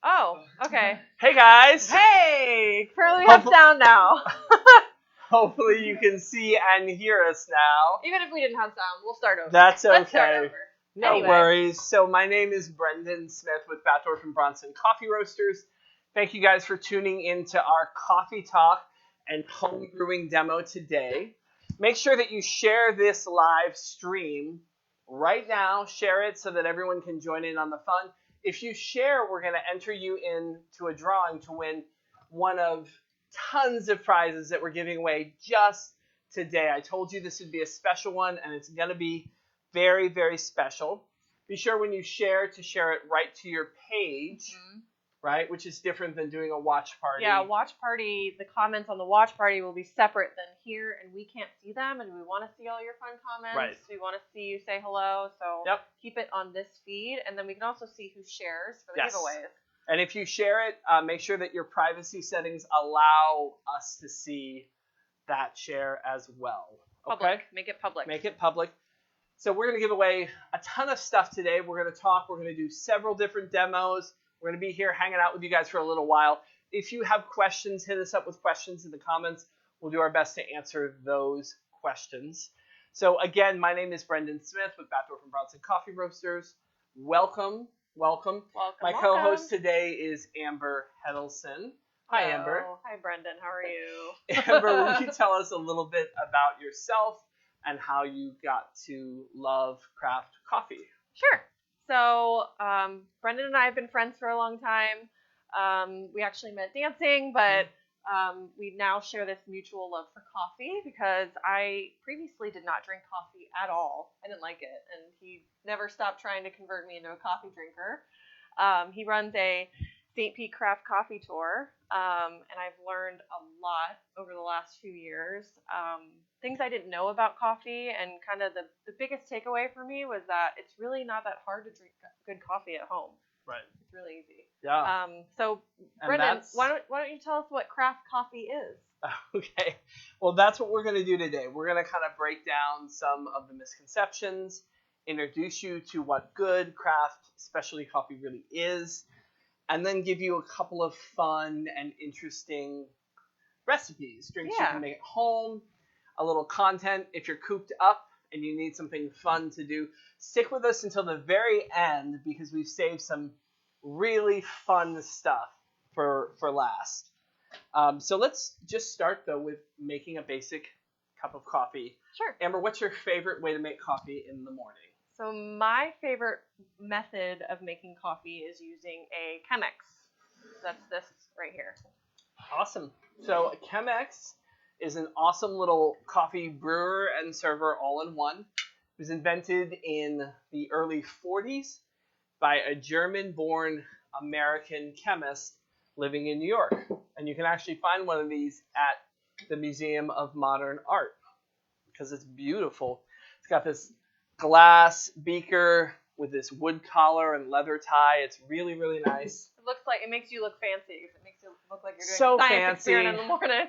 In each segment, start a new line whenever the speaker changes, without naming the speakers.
Oh, okay.
Hey guys!
Hey! Apparently we have sound now.
Hopefully you can see and hear us now.
Even if we didn't have sound, we'll start over.
That's okay.
Let's start over.
No
Anyway.
worries. So my name is Brenden Smith with Batdorf & Bronson Coffee Roasters. Thank you guys for tuning into our coffee talk and home brewing demo today. Make sure that you share this live stream right now. Share it so that everyone can join in on the fun. If you share, we're going to enter you into a drawing to win one of tons of prizes that we're giving away just today. I told you this would be a special one, and it's going to be very, very special. Be sure when you share to share it right to your page, right? Which is different than doing a watch party.
Yeah, watch party, the comments on the watch party will be separate than here, and we can't see them, and we want to see all your fun comments.
Right.
We want to see you say hello, so keep it on this feed, and then we can also see who shares for the giveaways.
And if you share it, make sure that your privacy settings allow us to see that share as well.
Public. Make it public.
Make it public. So we're going to give away a ton of stuff today. We're going to talk. We're going to do several different demos. We're going to be here hanging out with you guys for a little while. If you have questions, hit us up with questions in the comments. We'll do our best to answer those questions. So again, my name is Brenden Smith with Batdorf & Bronson Coffee Roasters. Welcome. My co-host today is Amber Heddleson. Hi, Amber.
Hi, Brenden. How are you?
Amber, will you tell us a little bit about yourself and how you got to love craft coffee?
Sure. So, Brenden and I have been friends for a long time. We actually met dancing, but we now share this mutual love for coffee because I previously did not drink coffee at all. I didn't like it, and he never stopped trying to convert me into a coffee drinker. He runs a St. Pete Craft Coffee Tour, and I've learned a lot over the last few years. Things I didn't know about coffee, and kind of the biggest takeaway for me was that it's really not that hard to drink good coffee at home.
Right.
It's really easy.
Yeah.
So, Brenden, why don't you tell us what craft coffee is?
Okay. Well, that's what we're going to do today. We're going to kind of break down some of the misconceptions, introduce you to what good craft specialty coffee really is, and then give you a couple of fun and interesting recipes, drinks you can make at home, a little content if you're cooped up and you need something fun to do. Stick with us until the very end because we've saved some really fun stuff for last. So let's just start, though, with making a basic cup of coffee.
Sure.
Amber, what's your favorite way to make coffee in the morning?
So my favorite method of making coffee is using a Chemex. That's this right here.
Awesome. So Chemex is an awesome little coffee brewer and server all in one. It was invented in the early 40s by a German-born American chemist living in New York. And you can actually find one of these at the Museum of Modern Art because it's beautiful. It's got this glass beaker with this wood collar and leather tie. It's really, really nice.
It makes you look fancy. It makes you look like you're doing
so
a science
fancy
experiment in the morning.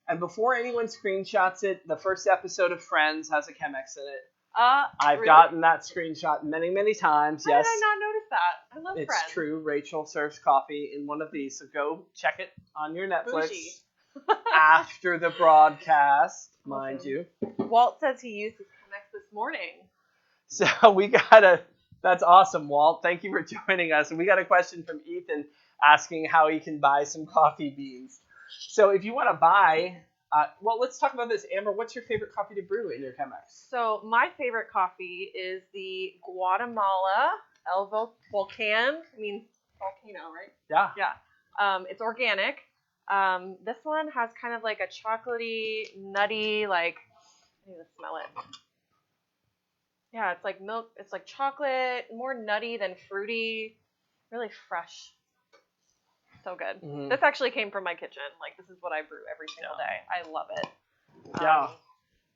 And before anyone screenshots it, the first episode of Friends has a Chemex in it. I've gotten that screenshot many, many times.
How
Yes.
did I not notice that? I love Friends.
It's true. Rachel serves coffee in one of these, so go check it on your Netflix after the broadcast, mind you.
Walt says he used his Chemex this morning.
So that's awesome, Walt. Thank you for joining us. And we got a question from Ethan asking how he can buy some coffee beans. So if you want to buy, let's talk about this. Amber, what's your favorite coffee to brew in your Chemex?
So my favorite coffee is the Guatemala El Volcan. I mean, volcano, right?
Yeah.
Yeah. It's organic. This one has kind of like a chocolatey, nutty, I need to smell it. Yeah, it's like milk. It's like chocolate, more nutty than fruity. Really fresh. So good. Mm-hmm. This actually came from my kitchen. This is what I brew every single day. I love it.
Yeah.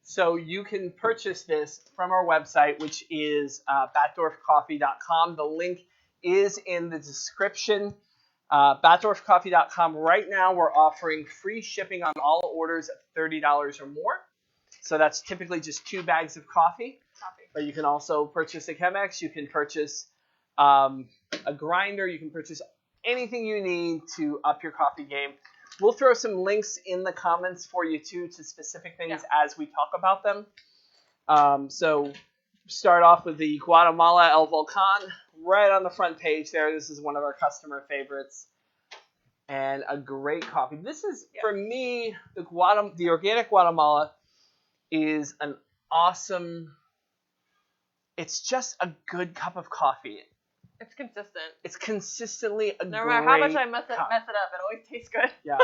So you can purchase this from our website, which is batdorfcoffee.com. The link is in the description. Batdorfcoffee.com. Right now, we're offering free shipping on all orders of $30 or more. So that's typically just 2 bags of coffee. But you can also purchase a Chemex. You can purchase a grinder. You can purchase anything you need to up your coffee game. We'll throw some links in the comments for you too to specific things as we talk about them. So start off with the Guatemala El Volcan right on the front page there. This is one of our customer favorites. And a great coffee. This is, for me, the organic Guatemala is an awesome, it's just a good cup of coffee.
It's consistent.
It's consistently a great
No matter how much I mess it up, it always tastes good.
Yeah.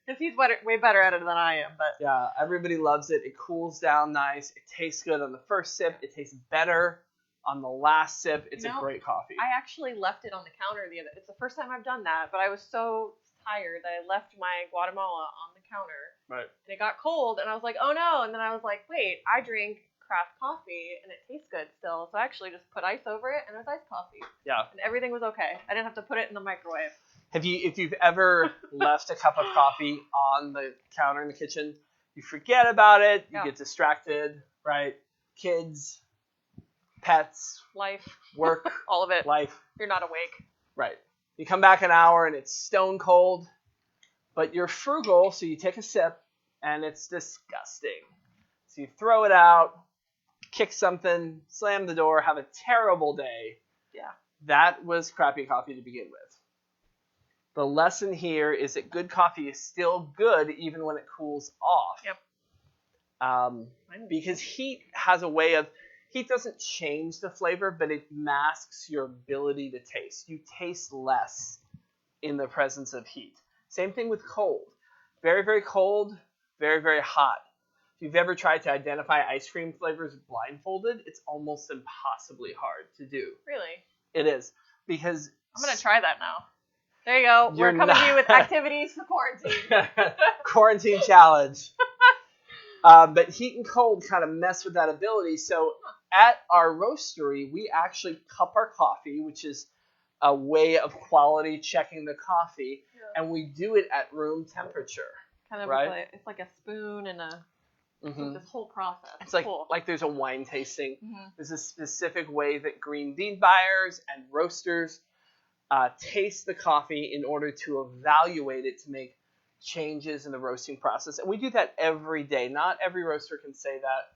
Because he's way better at it than I am. But
yeah, everybody loves it. It cools down nice. It tastes good on the first sip. It tastes better on the last sip. It's a great coffee.
I actually left it on the counter it's the first time I've done that, but I was so tired that I left my Guatemala on the counter.
Right.
And it got cold, and I was like, oh no. And then I was like, wait, I drink craft coffee, and it tastes good still. So I actually just put ice over it, and it was iced coffee.
Yeah.
And everything was okay. I didn't have to put it in the microwave.
If you've ever left a cup of coffee on the counter in the kitchen, you forget about it, you get distracted, right? Kids, pets,
life,
work,
all of it.
Life.
You're not awake.
Right. You come back an hour and it's stone cold, but you're frugal, so you take a sip and it's disgusting. So you throw it out, kick something, slam the door, have a terrible day.
Yeah.
That was crappy coffee to begin with. The lesson here is that good coffee is still good even when it cools off.
Yep.
Because heat doesn't change the flavor, but it masks your ability to taste. You taste less in the presence of heat. Same thing with cold. Very, very cold, very, very hot. If you've ever tried to identify ice cream flavors blindfolded, it's almost impossibly hard to do.
Really?
It is. Because
I'm going to try that now. There you go. We're coming to you with activities for quarantine.
Quarantine challenge. But heat and cold kind of mess with that ability. So at our roastery, we actually cup our coffee, which is a way of quality checking the coffee, and we do it at room temperature.
Kind of
right?
It's like a spoon and this whole process.
It's like there's a wine tasting.
Mm-hmm.
There's a specific way that green bean buyers and roasters taste the coffee in order to evaluate it to make changes in the roasting process. And we do that every day. Not every roaster can say that.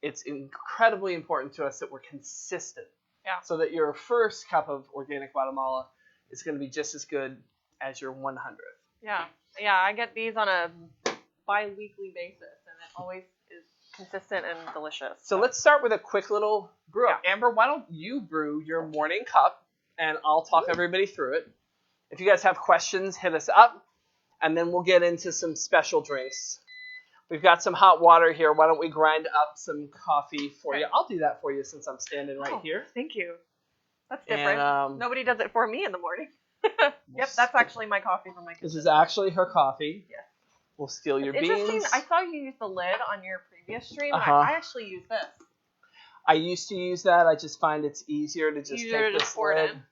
It's incredibly important to us that we're consistent.
Yeah.
So that your first cup of organic Guatemala is going to be just as good as your 100th.
Yeah. Yeah, I get these on a bi-weekly basis, and it always is consistent and delicious.
So let's start with a quick little brew up.
Yeah.
Amber, why don't you brew your morning cup, and I'll talk everybody through it. If you guys have questions, hit us up, and then we'll get into some special drinks. We've got some hot water here. Why don't we grind up some coffee for you? I'll do that for you since I'm standing right here.
Thank you. That's different.
And,
nobody does it for me in the morning. Yep, that's actually my coffee from my kitchen.
This is actually her coffee.
Yeah.
We'll steal your beans.
Interesting. I saw you use the lid on your previous stream. And I actually use this.
I used to use that. I just find it's easier to just take this
pour
lid.
it in.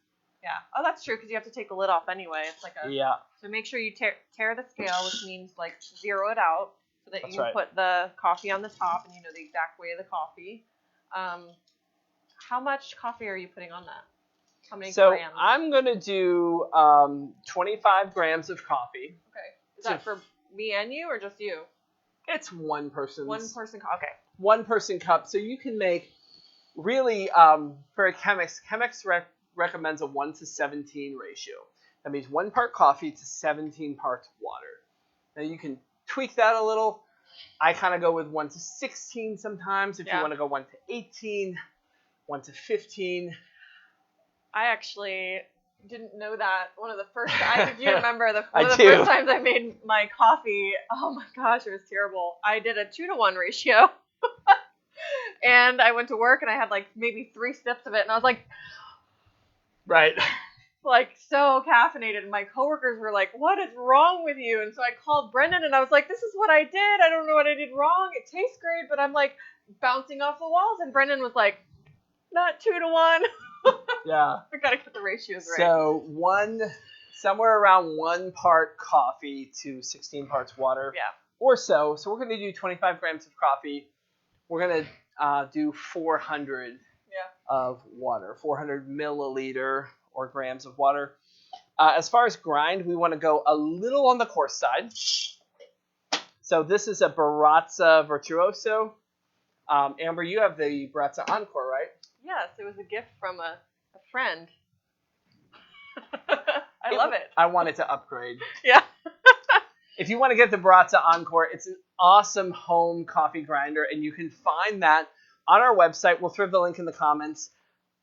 Yeah. Oh, that's true because you have to take the lid off anyway. It's like a.
Yeah.
So make sure you tear the scale, which means like zero it out, so that you put the coffee on the top and you know the exact way of the coffee. How much coffee are you putting on that? How many grams?
So I'm going to do 25 grams of coffee.
Okay. Is that for me and you or just you?
It's one person's.
Okay.
One person cup. So you can make, really, for a Chemex recommends a 1:17 ratio. That means 1 part coffee to 17 parts water. Now you can tweak that a little. I kind of go with 1:16 sometimes if you want to go 1:18, 1:15.
I actually didn't know that. One of the first times, you remember one of the first times I made my coffee, oh my gosh, it was terrible. I did a 2-to-1 ratio. And I went to work and I had like maybe 3 sips of it and I was like,
right.
Like so caffeinated. And my coworkers were like, what is wrong with you? And so I called Brenden and I was like, this is what I did. I don't know what I did wrong. It tastes great, but I'm like bouncing off the walls. And Brenden was like, not 2-to-1.
Yeah.
I gotta get the ratios right.
So somewhere around 1 part coffee to 16 parts water.
Yeah.
Or so. So we're going to do 25 grams of coffee. We're going to do 400 of water, 400 milliliter or grams of water. As far as grind, we want to go a little on the coarse side. So this is a Barazza Virtuoso. Amber, you have the Barazza Encore, right?
Yes, it was a gift from a friend. I love it.
I wanted to upgrade.
Yeah.
If you want to get the Barazza Encore, it's an awesome home coffee grinder, and you can find that on our website. We'll throw the link in the comments.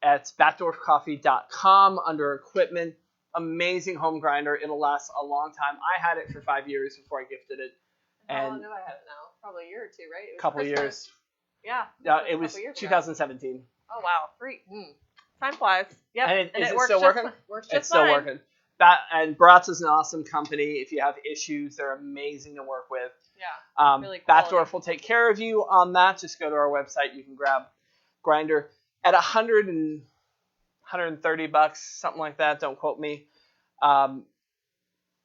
It's batdorfcoffee.com under equipment. Amazing home grinder. It'll last a long time. I had it for 5 years before I gifted it.
How long have I had it now? Probably a year or two, right?
A couple years.
Yeah.
It was 2017.
Oh, wow. Time flies. Yep.
And
it
is it
works
still
just,
working?
Works just
It's still
fine.
working. And Barazza's an awesome company. If you have issues, they're amazing to work with.
Yeah. Really
Batdorf will take care of you on that. Just go to our website. You can grab grinder at $130, something like that. Don't quote me.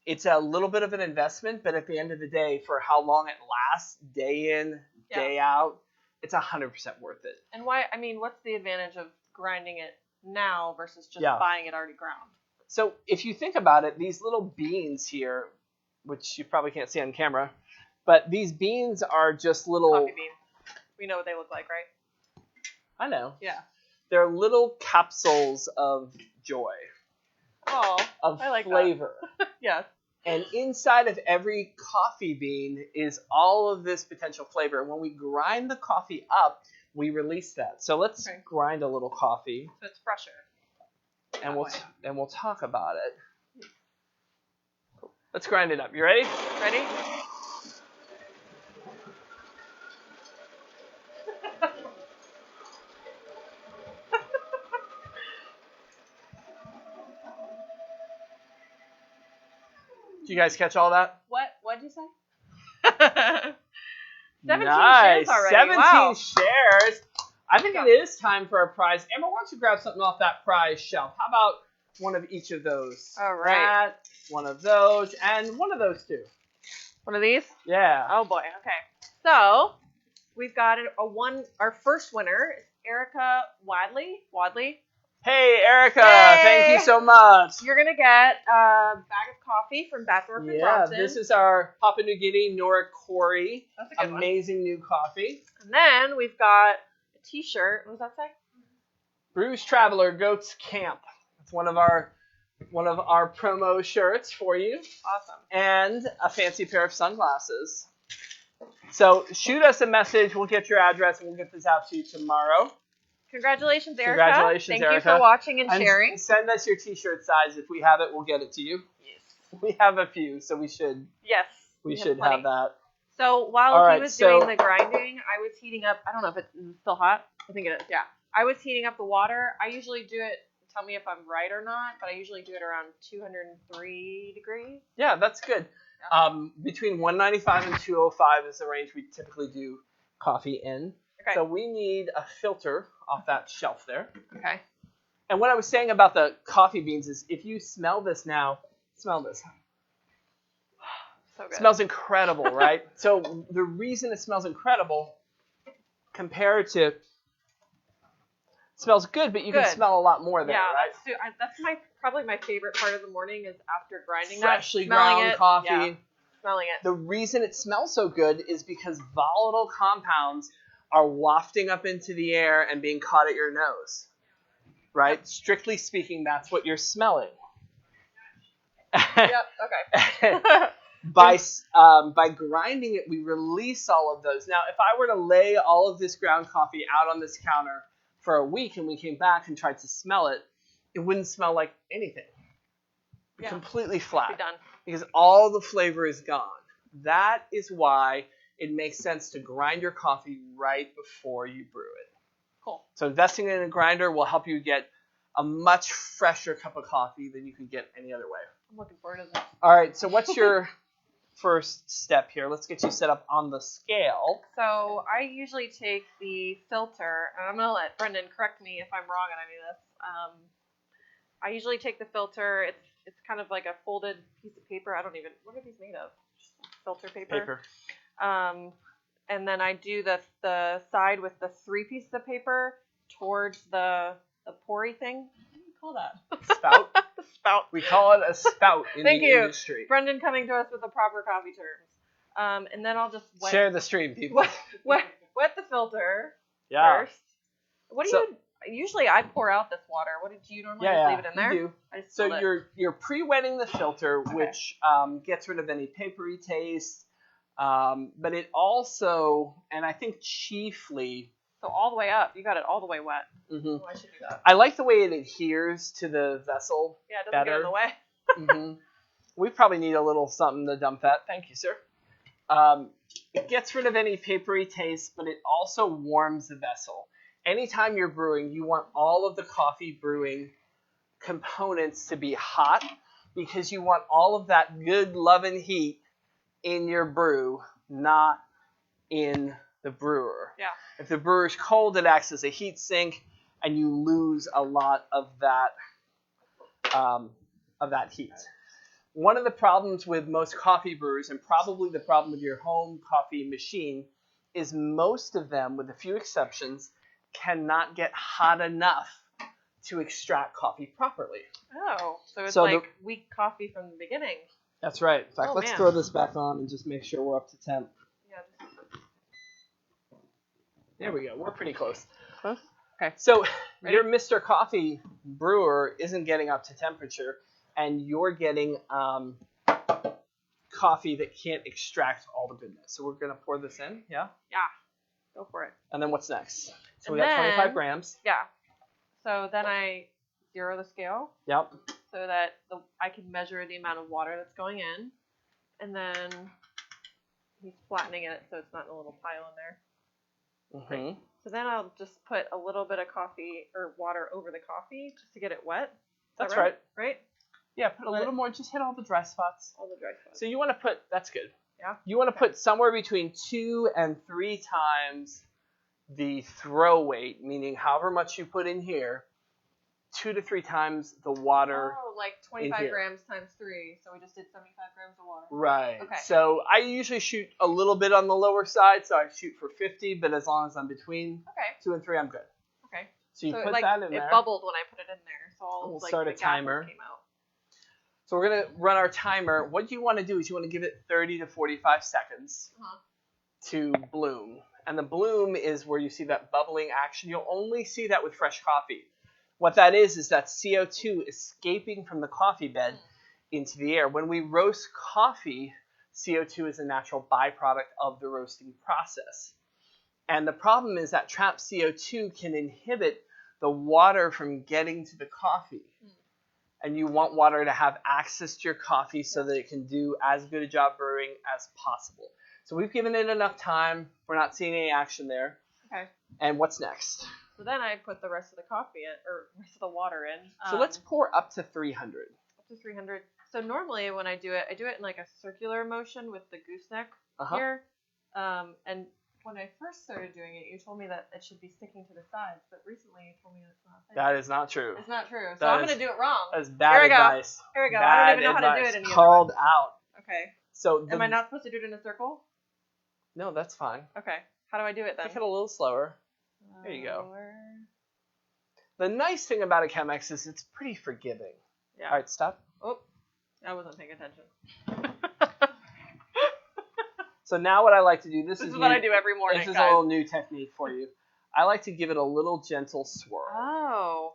It's a little bit of an investment, but at the end of the day, for how long it lasts, day in, day out, it's 100% worth it.
And what's the advantage of grinding it now versus just buying it already ground?
So if you think about it, these little beans here, which you probably can't see on camera, but these beans are just little...
Coffee beans. We know what they look like, right?
I know.
Yeah.
They're little capsules of joy.
Oh,
of
I like
flavor.
That. Yes.
And inside of every coffee bean is all of this potential flavor. And when we grind the coffee up, we release that. So let's grind a little coffee.
So it's fresher.
And we'll talk about it. Let's grind it up. You ready?
Ready?
Did you guys catch all that?
What'd you say? 17
nice.
shares already.
17
wow.
shares. I think it is time for a prize. Emma, why don't you grab something off that prize shelf? How about one of each of those?
All right.
One of those, and one of those too.
One of these?
Yeah.
Oh boy. Okay. So we've got our first winner is Erica Wadley.
Hey, Erica.
Yay!
Thank you so much.
You're going to get a bag of coffee from Batdorf and Bronson.
This is our Papua New Guinea Nora Corey.
That's a good
amazing new coffee.
And then we've got a t-shirt. What does that say?
Brews Traveler Goats Camp. It's one of our promo shirts for you.
Awesome.
And a fancy pair of sunglasses. So shoot us a message. We'll get your address and we'll get this out to you tomorrow.
Congratulations, Erica.
Congratulations,
Thank
Erica.
you for watching and sharing.
Send us your t-shirt size. If we have it, we'll get it to you.
Yes.
We have a few, so we should.
Yes.
We should have that.
So while he was doing the grinding, I was heating up. I don't know if it's still hot. I think it is. Yeah. I was heating up the water. I usually do it. Tell me if I'm right or not, but I usually do it around 203 degrees.
Yeah, that's good. Yeah. Between 195 and 205 is the range we typically do coffee in. Okay. So we need a filter off that shelf there.
Okay.
And what I was saying about the coffee beans is if you smell this now, smell this.
So good.
It smells incredible, right? So the reason it smells incredible compared to smells good, but you can smell a lot more there, right?
That's probably my favorite part of the morning is after grinding
freshly
ground
coffee.
Yeah, smelling it.
The reason it smells so good is because volatile compounds are wafting up into the air and being caught at your nose, right? Yep. Strictly speaking, that's what you're smelling.
Yep. Okay.
By grinding it, we release all of those. Now, if I were to lay all of this ground coffee out on this counter for a week and we came back and tried to smell it, it wouldn't smell like anything. Yeah. Completely flat.
Be done.
Because all the flavor is gone. That is why it makes sense to grind your coffee right before you brew it.
Cool.
So investing in a grinder will help you get a much fresher cup of coffee than you could get any other way.
I'm looking forward to that.
All right, so what's your first step here? Let's get you set up on the scale.
So I usually take the filter, and I'm going to let Brenden correct me if I'm wrong on any of this. I usually take the filter. It's kind of like a folded piece of paper. What are these made of? Just filter paper. And then I do the side with the 3 pieces of paper towards the poury thing. What do you call that?
Spout.
The spout.
We call it a spout in
Thank
the
you.
industry.
Brenden coming to us with the proper coffee terms. And then I'll just
Share the stream, people.
wet the filter first. What do you? Usually I pour out this water. What did you normally just leave it in there?
You do.
I just
So you're pre-wetting the filter, which gets rid of any papery taste, but it also, and I think chiefly.
So all the way up, you got it all the way wet.
Mm-hmm.
Oh, I should do that.
I like the way it adheres to the vessel.
Yeah, it doesn't get in the way.
Mm-hmm. We probably need a little something to dump that. Thank you, sir. It gets rid of any papery taste, but it also warms the vessel. Anytime you're brewing, you want all of the coffee brewing components to be hot because you want all of that good loving heat in your brew, not in the brewer.
Yeah.
If the brewer's cold, it acts as a heat sink, and you lose a lot of that heat. One of the problems with most coffee brewers, and probably the problem with your home coffee machine, is most of them, with a few exceptions, cannot get hot enough to extract coffee properly.
Oh, so it's weak coffee from the beginning.
That's right. In fact, let's throw this back on and just make sure we're up to temp.
Yeah.
There we go. We're pretty close.
Close? Okay.
So your Mr. Coffee brewer isn't getting up to temperature, and you're getting coffee that can't extract all the goodness. So we're going to pour this in, yeah?
Yeah. Go for it.
And then what's next? So we got 25 grams.
Yeah. So then I zero the scale.
Yep.
So that I can measure the amount of water that's going in. And then he's flattening it so it's not in a little pile in there.
Mm-hmm.
Right. So then I'll just put a little bit of coffee or water over the coffee just to get it wet.
That's right.
Right?
Yeah, put a little more. Just hit all the dry spots.
All the dry spots.
So you want to put, that's good.
Yeah.
You want to put somewhere between 2 and 3 times the throw weight, meaning however much you put in here, 2 to 3 times the water.
Oh, like 25 grams times 3. So we just did 75 grams of water.
Right.
Okay.
So I usually shoot a little bit on the lower side, so I shoot for 50, but as long as I'm between 2 and 3, I'm good.
Okay.
So you put that in there.
It bubbled when I put it in there, so
we'll start a timer.
Came out.
So we're going to run our timer. What you want to do is you want to give it 30 to 45 seconds to bloom. And the bloom is where you see that bubbling action. You'll only see that with fresh coffee. What that is that CO2 escaping from the coffee bed into the air. When we roast coffee, CO2 is a natural byproduct of the roasting process. And the problem is that trapped CO2 can inhibit the water from getting to the coffee. And you want water to have access to your coffee so that it can do as good a job brewing as possible. So we've given it enough time. We're not seeing any action there.
Okay.
And what's next?
So then I put the rest of the coffee in, or rest of the water in.
So let's pour up to 300.
Up to 300. So normally when I do it in like a circular motion with the gooseneck here. And when I first started doing it, you told me that it should be sticking to the sides, but recently you told me that it's not.
That is not true.
It's not true. So I'm going to do it wrong.
That's bad advice.
Here we go. I don't even know how to do it anymore.
Called out.
Okay.
So
am I not supposed to do it in a circle?
No, that's fine.
Okay. How do I do it then?
Take it a little slower. There you go. The nice thing about a Chemex is it's pretty forgiving.
Yeah.
All right, stop.
Oh, I wasn't paying attention.
So now what I like to do, this is
what I do every morning,
This is a little new technique for you. I like to give it a little gentle swirl.
Oh.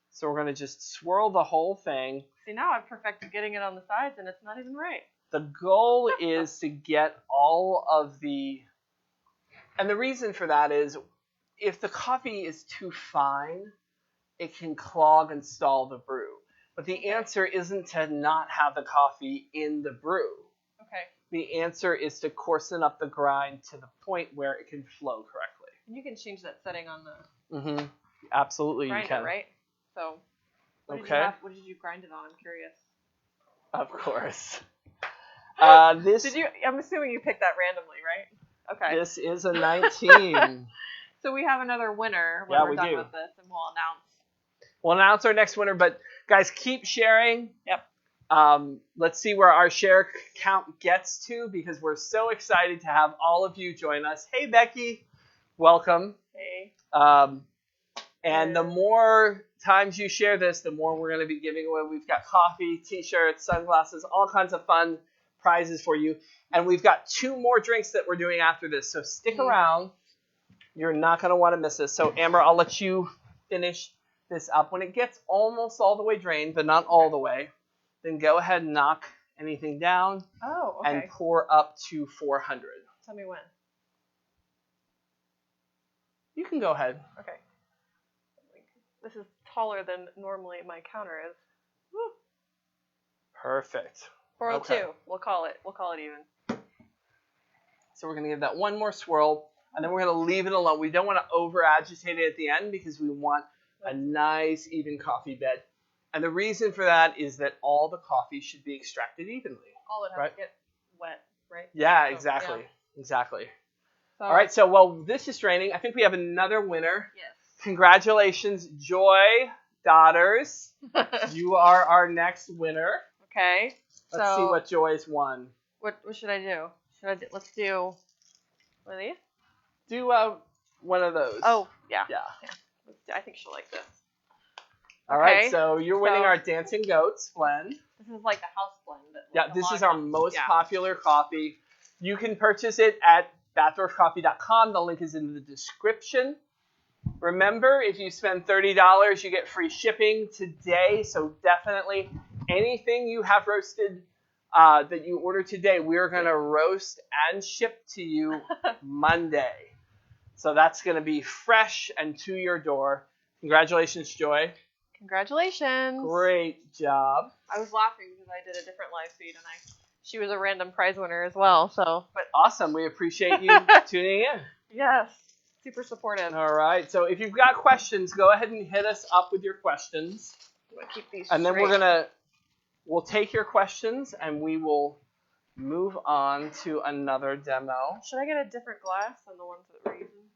So we're going to just swirl the whole thing.
See, now I've perfected getting it on the sides, and it's not even right.
The goal is to get all of the... And the reason for that is if the coffee is too fine, it can clog and stall the brew. But the answer isn't to not have the coffee in the brew.
Okay.
The answer is to coarsen up the grind to the point where it can flow correctly.
And you can change that setting on the
Mm-hmm. Absolutely,
grinder,
you can.
right? So, what did you grind it on? I'm curious.
Of course.
I'm assuming you picked that randomly, right? Okay.
This is a 19.
So we have another winner when we're done with this, and
We'll announce our next winner, but guys, keep sharing.
Yep.
Let's see where our share count gets to, because we're so excited to have all of you join us. Hey, Becky. Welcome.
Hey.
And the more times you share this, the more we're going to be giving away. We've got coffee, t-shirts, sunglasses, all kinds of fun prizes for you. And we've got 2 more drinks that we're doing after this. So stick around. You're not going to want to miss this. So, Amber, I'll let you finish this up. When it gets almost all the way drained, but not all the way, then go ahead and knock anything down and pour up to 400.
Tell me when.
You can go ahead.
Okay. This is taller than normally my counter is. Woo.
Perfect.
402.
Okay.
We'll call it even.
So we're going to give that one more swirl, and then we're going to leave it alone. We don't want to over agitate it at the end because we want a nice even coffee bed. And the reason for that is that all the coffee should be extracted evenly.
All it has to get wet, right?
Yeah, exactly. Yeah. Exactly.
So,
all right, so while this is draining, I think we have another winner.
Yes.
Congratulations, Joy Daughters. You are our next winner.
Okay.
Let's see what Joy's won.
What should I do? Let's do one of these?
Do one of those.
Oh, yeah.
Yeah.
I think she'll like this.
All right, so you're winning our Dancing Goats blend.
This is like a house blend.
Yeah, this is our most popular coffee. You can purchase it at bathdwarfcoffee.com. The link is in the description. Remember, if you spend $30, you get free shipping today. So definitely anything you have roasted that you order today, we're going to roast and ship to you Monday. So that's going to be fresh and to your door. Congratulations, Joy.
Congratulations.
Great job.
I was laughing because I did a different live feed and she was a random prize winner as well. But
awesome. We appreciate you tuning in.
Yes. Super supportive.
All right. So if you've got questions, go ahead and hit us up with your questions.
I'm gonna keep these
and then we'll take your questions and we will move on to another demo.
Should I get a different glass than the ones that we're using?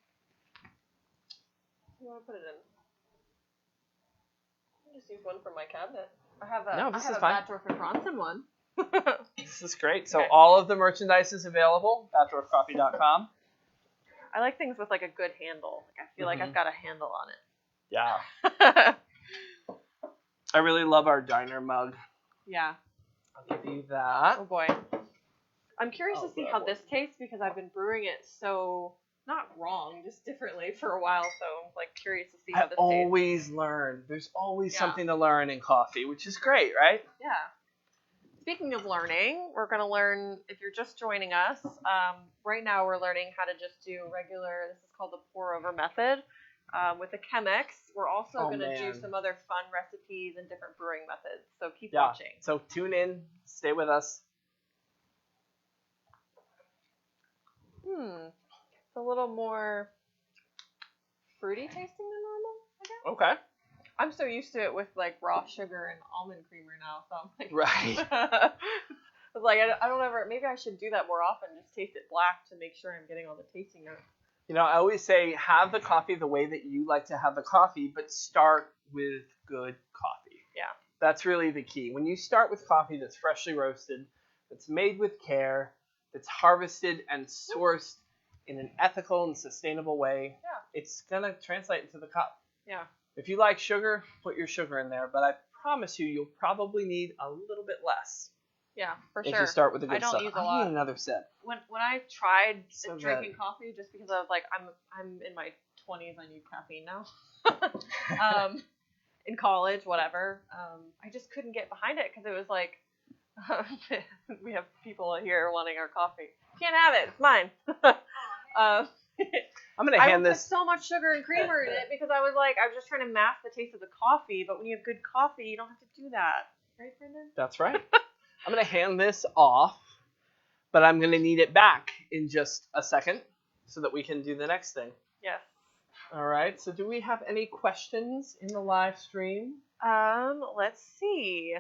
You want to put it in? I'll just use one from my cabinet. I have a Batdorf and Bronson one.
This is great. So all of the merchandise is available, batdwarfcoffee.com.
I like things with like a good handle. Like I feel like I've got a handle on it.
Yeah. I really love our diner mug.
Yeah.
I'll give you that.
Oh boy. I'm curious to see how this tastes because I've been brewing it so not wrong, just differently for a while. So I'm like curious to see how this tastes.
I always learn. There's always something to learn in coffee, which is great, right?
Yeah. Speaking of learning, we're going to learn, if you're just joining us, right now we're learning how to just do regular, this is called the pour-over method, with the Chemex. We're also going to do some other fun recipes and different brewing methods, so keep watching.
So tune in, stay with us.
It's a little more fruity tasting than normal, I guess.
Okay.
I'm so used to it with like raw sugar and almond creamer now, so I'm like,
right.
I was like, I don't ever. Maybe I should do that more often. Just taste it black to make sure I'm getting all the tasting notes.
You know, I always say have the coffee the way that you like to have the coffee, but start with good coffee.
Yeah.
That's really the key. When you start with coffee that's freshly roasted, that's made with care, that's harvested and sourced in an ethical and sustainable way, it's gonna translate into the cup.
Yeah.
If you like sugar, put your sugar in there, but I promise you'll probably need a little bit less.
Yeah, for
sure.
If
you start with the good stuff.
I don't use a lot.
I need another sip.
When I tried drinking coffee, just because I was like, I'm in my 20s, I need caffeine now. In college, whatever. I just couldn't get behind it because it was like, we have people here wanting our coffee. Can't have it. It's mine.
I'm gonna hand this.
I put so much sugar and creamer in it because I was just trying to mask the taste of the coffee. But when you have good coffee, you don't have to do that, right, Brenden?
That's right. I'm gonna hand this off, but I'm gonna need it back in just a second so that we can do the next thing.
Yes.
All right. So, do we have any questions in the live stream?
Let's see.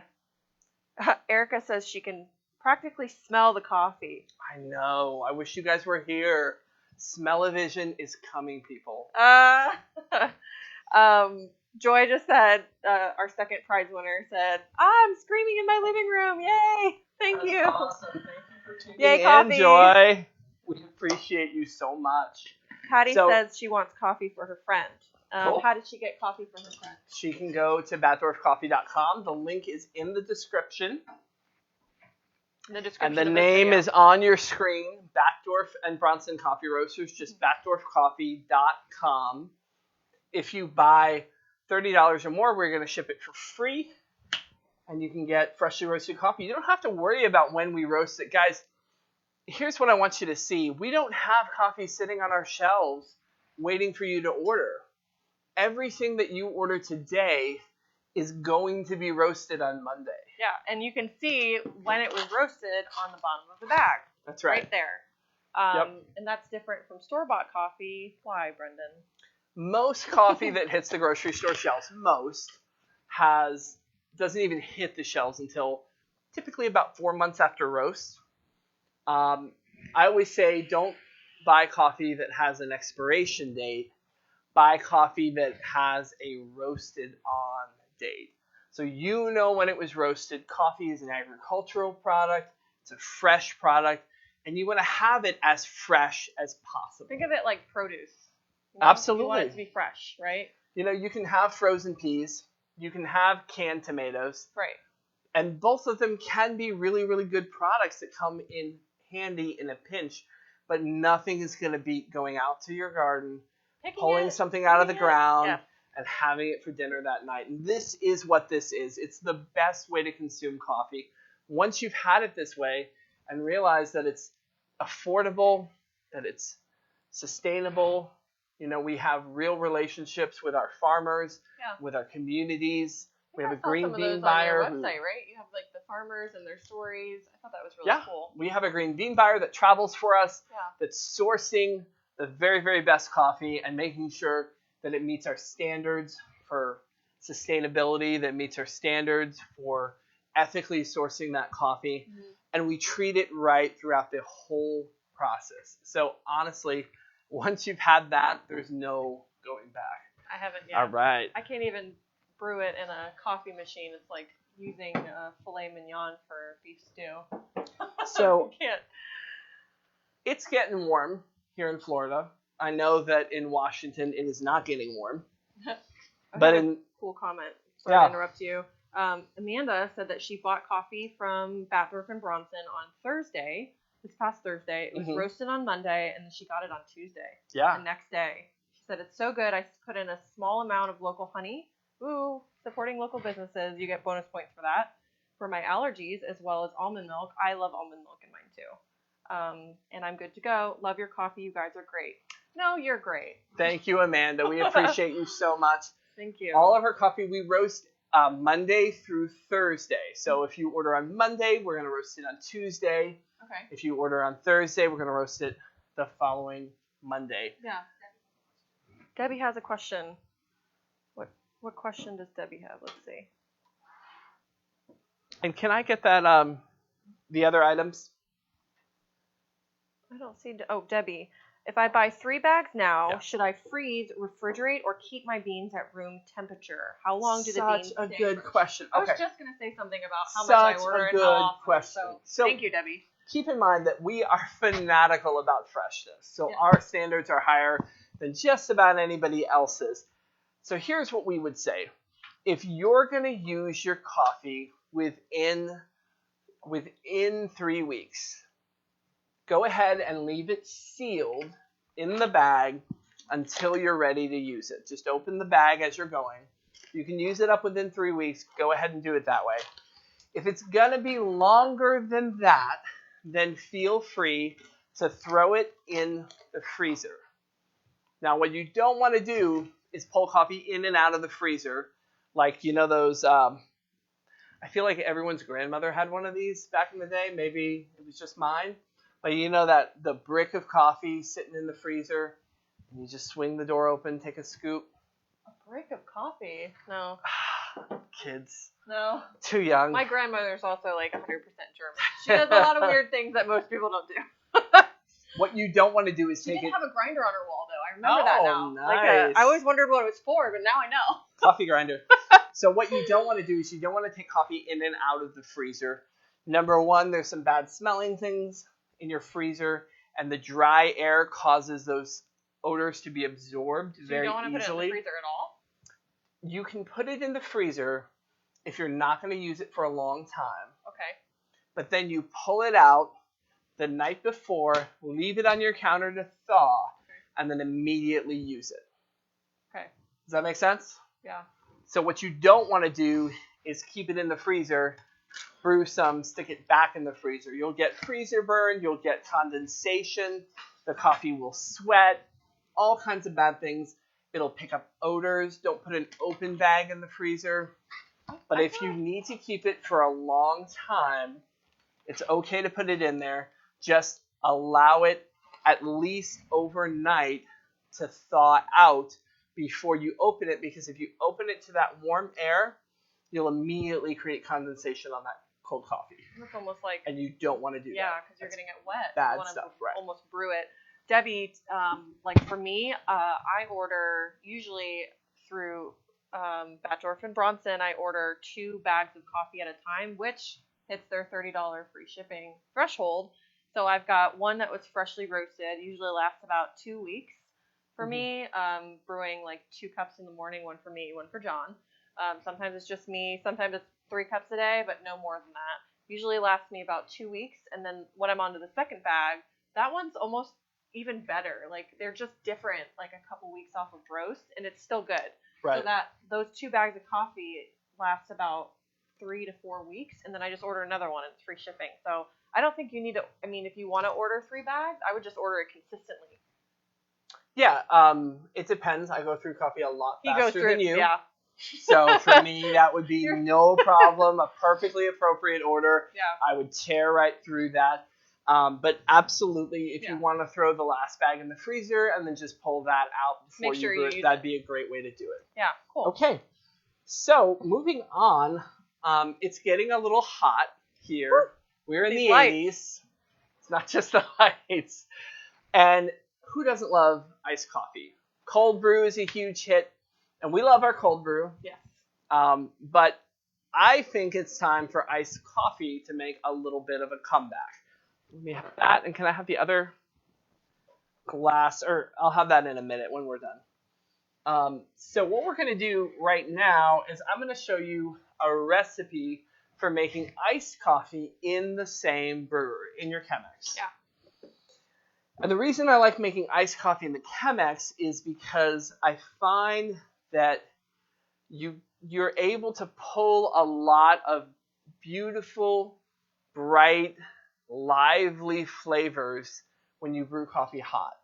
Erica says she can practically smell the coffee.
I know. I wish you guys were here. Smell-o-vision is coming, people.
Joy just said, our second prize winner said, I'm screaming in my living room. Yay! Thank you.
Awesome. Thank you for tuning
Yay, coffee.
in, Joy. We appreciate you so much.
Patty says she wants coffee for her friend.
Cool.
How did she get coffee from her friend?
She can go to batdorfcoffee.com. The link is in the description. And the name is on your screen, Batdorf and Bronson Coffee Roasters, just batdorfcoffee.com. If you buy $30 or more, we're going to ship it for free, and you can get freshly roasted coffee. You don't have to worry about when we roast it. Guys, here's what I want you to see. We don't have coffee sitting on our shelves waiting for you to order. Everything that you order today is going to be roasted on Monday.
Yeah, and you can see when it was roasted on the bottom of the bag.
That's right.
Right there. And that's different from store-bought coffee. Why, Brenden?
Most coffee that hits the grocery store shelves, doesn't even hit the shelves until typically about 4 months after roast. I always say don't buy coffee that has an expiration date. Buy coffee that has a roasted on date. So you know when it was roasted. Coffee is an agricultural product. It's a fresh product. And you want to have it as fresh as possible.
Think of it like produce.
Absolutely.
You want it to be fresh, right?
You can have frozen peas. You can have canned tomatoes.
Right.
And both of them can be really, really good products that come in handy in a pinch. But nothing is going to beat going out to your garden, pulling something out of the ground, and having it for dinner that night. And this is what this is. It's the best way to consume coffee. Once you've had it this way and realize that it's affordable, that it's sustainable, we have real relationships with our farmers, with our communities. We have a green bean buyer.
On your website, right? You have like the farmers and their stories. I thought that was really cool.
We have a green bean buyer that travels for us, that's sourcing the very, very best coffee and making sure that it meets our standards for sustainability, that meets our standards for ethically sourcing that coffee. Mm-hmm. And we treat it right throughout the whole process. So honestly, once you've had that, there's no going back.
I haven't yet.
All right.
I can't even brew it in a coffee machine. It's like using filet mignon for beef stew.
So
I can't.
It's getting warm here in Florida. I know that in Washington it is not getting warm.
Cool comment. Sorry to interrupt you. Amanda said that she bought coffee from Batdorf and Bronson on Thursday, this past Thursday. It was roasted on Monday, and then she got it on Tuesday.
Yeah.
The next day. She said, it's so good. I put in a small amount of local honey. Ooh, supporting local businesses. You get bonus points for that. For my allergies, as well as almond milk. I love almond milk in mine, too. And I'm good to go. Love your coffee. You guys are great. No, you're great.
Thank you, Amanda. We appreciate you so much.
Thank you.
All of our coffee we roast Monday through Thursday. So if you order on Monday, we're going to roast it on Tuesday.
Okay.
If you order on Thursday, we're going to roast it the following Monday.
Yeah. Debbie has a question. What question does Debbie have? Let's see.
And can I get that the other items?
I don't see. Debbie. If I buy 3 bags now, should I freeze, refrigerate, or keep my beans at room temperature? How long do the beans stay?
Such a good question.
I was just going to say something about how much I order and how often.
Question.
So thank you, Debbie.
Keep in mind that we are fanatical about freshness. So our standards are higher than just about anybody else's. So here's what we would say. If you're going to use your coffee within 3 weeks, go ahead and leave it sealed in the bag until you're ready to use it. Just open the bag as you're going. You can use it up within 3 weeks. Go ahead and do it that way. If it's going to be longer than that, then feel free to throw it in the freezer. Now, what you don't want to do is pull coffee in and out of the freezer. Like, those, I feel like everyone's grandmother had one of these back in the day. Maybe it was just mine. But that the brick of coffee sitting in the freezer, and you just swing the door open, take a scoop.
A brick of coffee? No.
Kids.
No.
Too young.
My grandmother's also like 100% German. She does a lot of weird things that most people don't do.
What you don't want to do is
she
take it.
She did have a grinder on her wall, though. I remember that now.
Nice.
I always wondered what it was for, but now I know.
Coffee grinder. So what you don't want to do is you don't want to take coffee in and out of the freezer. Number one, there's some bad smelling things in your freezer, and the dry air causes those odors to be absorbed very
You don't want to put it in
easily.
the freezer at all?
You can put it in the freezer if you're not going to use it for a long time.
Okay.
But then you pull it out the night before, leave it on your counter to thaw, and then immediately use it.
Okay.
Does that make sense?
Yeah.
So what you don't want to do is keep it in the freezer, brew some, stick it back in the freezer. You'll get freezer burn, you'll get condensation, the coffee will sweat, all kinds of bad things. It'll pick up odors. Don't put an open bag in the freezer. But if you need to keep it for a long time, it's okay to put it in there. Just allow it at least overnight to thaw out before you open it, because if you open it to that warm air, you'll immediately create condensation on that cold coffee.
It's almost like,
and you don't want to do that.
Yeah, because you're going to get wet.
Bad
you want
stuff,
to
right.
almost brew it. Debbie, like for me, I order usually through Batdorf and Bronson. I order 2 bags of coffee at a time, which hits their $30 free shipping threshold. So I've got one that was freshly roasted, usually lasts about 2 weeks for me, brewing like 2 cups in the morning, one for me, one for John. Sometimes it's just me, sometimes it's 3 cups a day, but no more than that. Usually lasts me about 2 weeks, and then when I'm on to the second bag, that one's almost even better. Like, they're just different, like a couple weeks off of roast, and it's still good.
Right.
So that those 2 bags of coffee last about 3 to 4 weeks, and then I just order another one, and it's free shipping. So I don't think you need to, I mean, if you want to order 3 bags, I would just order it consistently.
Yeah, it depends. I go through coffee a lot faster than you.
Yeah.
So for me, that would be no problem. A perfectly appropriate order.
Yeah.
I would tear right through that. But absolutely, if you want to throw the last bag in the freezer and then just pull that out before you brew it, that'd be a great way to do it.
Yeah, cool.
Okay, so moving on, it's getting a little hot here.
Woo!
We're in
These
the
lights.
80s. It's not just the lights. And who doesn't love iced coffee? Cold brew is a huge hit, and we love our cold brew.
Yes.
But I think it's time for iced coffee to make a little bit of a comeback. Let me have that, and can I have the other glass? Or I'll have that in a minute when we're done. So what we're going to do right now is I'm going to show you a recipe for making iced coffee in the same brewery, in your Chemex.
Yeah.
And the reason I like making iced coffee in the Chemex is because I find that you're able to pull a lot of beautiful, bright, lively flavors when you brew coffee hot.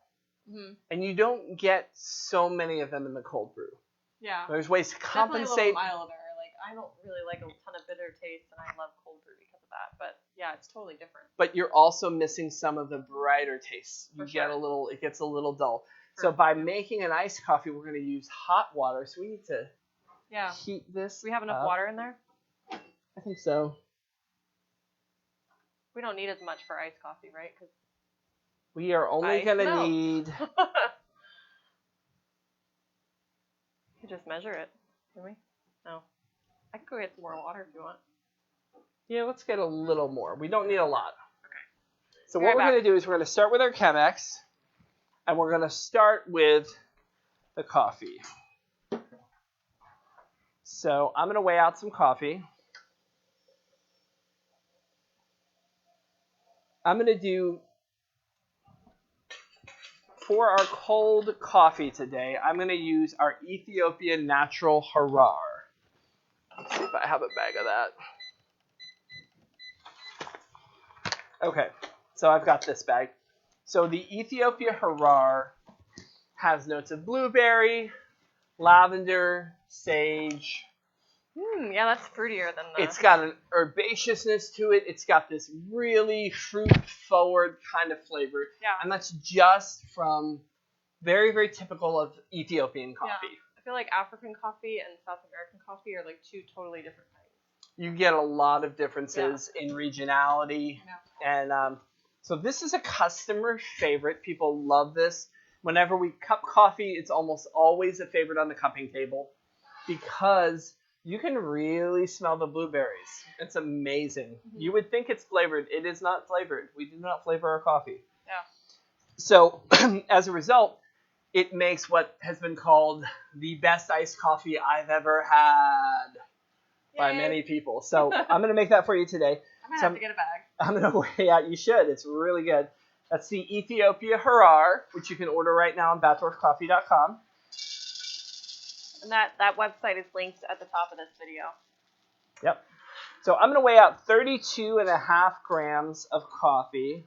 Mm-hmm. And you don't get so many of them in the cold brew.
Yeah.
There's ways to compensate.
Definitely a little milder. Like, I don't really like a ton of bitter taste, and I love cold brew because of that. But yeah, it's totally different.
But you're also missing some of the brighter tastes. You get it gets a little dull. So by making an iced coffee, we're going to use hot water. So we need to heat this.
Do we have enough water in there?
I think so.
We don't need as much for iced coffee, right? Cause
we are only going to need...
You just measure it, can we? No. I can go get some more water if you want.
Yeah, let's get a little more. We don't need a lot.
Okay.
So what we're going to do is we're going to start with our Chemex, and we're going to start with the coffee. So I'm going to weigh out some coffee. I'm going to do, for our cold coffee today, I'm going to use our Ethiopian Natural Harar. Let's see if I have a bag of that. Okay, so I've got this bag. So the Ethiopia Harar has notes of blueberry, lavender, sage.
Yeah, that's fruitier than the...
It's got an herbaceousness to it. It's got this really fruit-forward kind of flavor.
Yeah.
And that's just from very, very typical of Ethiopian coffee.
Yeah. I feel like African coffee and South American coffee are like 2 totally different things.
You get a lot of differences in regionality. Yeah. And so this is a customer favorite. People love this. Whenever we cup coffee, it's almost always a favorite on the cupping table because you can really smell the blueberries. It's amazing. Mm-hmm. You would think it's flavored. It is not flavored. We do not flavor our coffee.
Yeah.
So as a result, it makes what has been called the best iced coffee I've ever had by
Yay.
many people. So I'm going to make that for you today.
I'm going to have to get a bag.
I'm going to weigh out. You should. It's really good. That's the Ethiopia Harar, which you can order right now on batdorfcoffee.com.
And that website is linked at the top of this video.
Yep. So I'm going to weigh out 32.5 grams of coffee.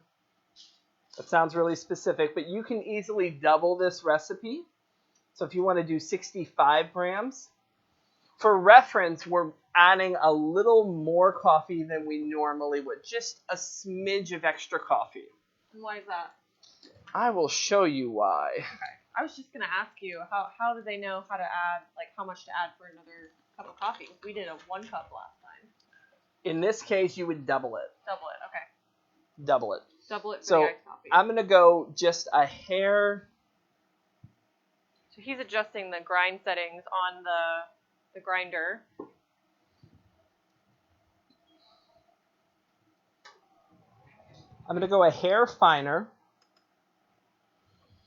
That sounds really specific, but you can easily double this recipe. So if you want to do 65 grams, for reference, we're adding a little more coffee than we normally would. Just a smidge of extra coffee.
And why is that?
I will show you why.
Okay. I was just going to ask you, how do they know how to add, like how much to add for another cup of coffee? We did a 1 cup last time.
In this case, you would double it.
Double it, okay.
Double it.
Double it for
So
the iced coffee.
I'm going to go just a hair.
So he's adjusting the grind settings on the grinder.
I'm going to go a hair finer.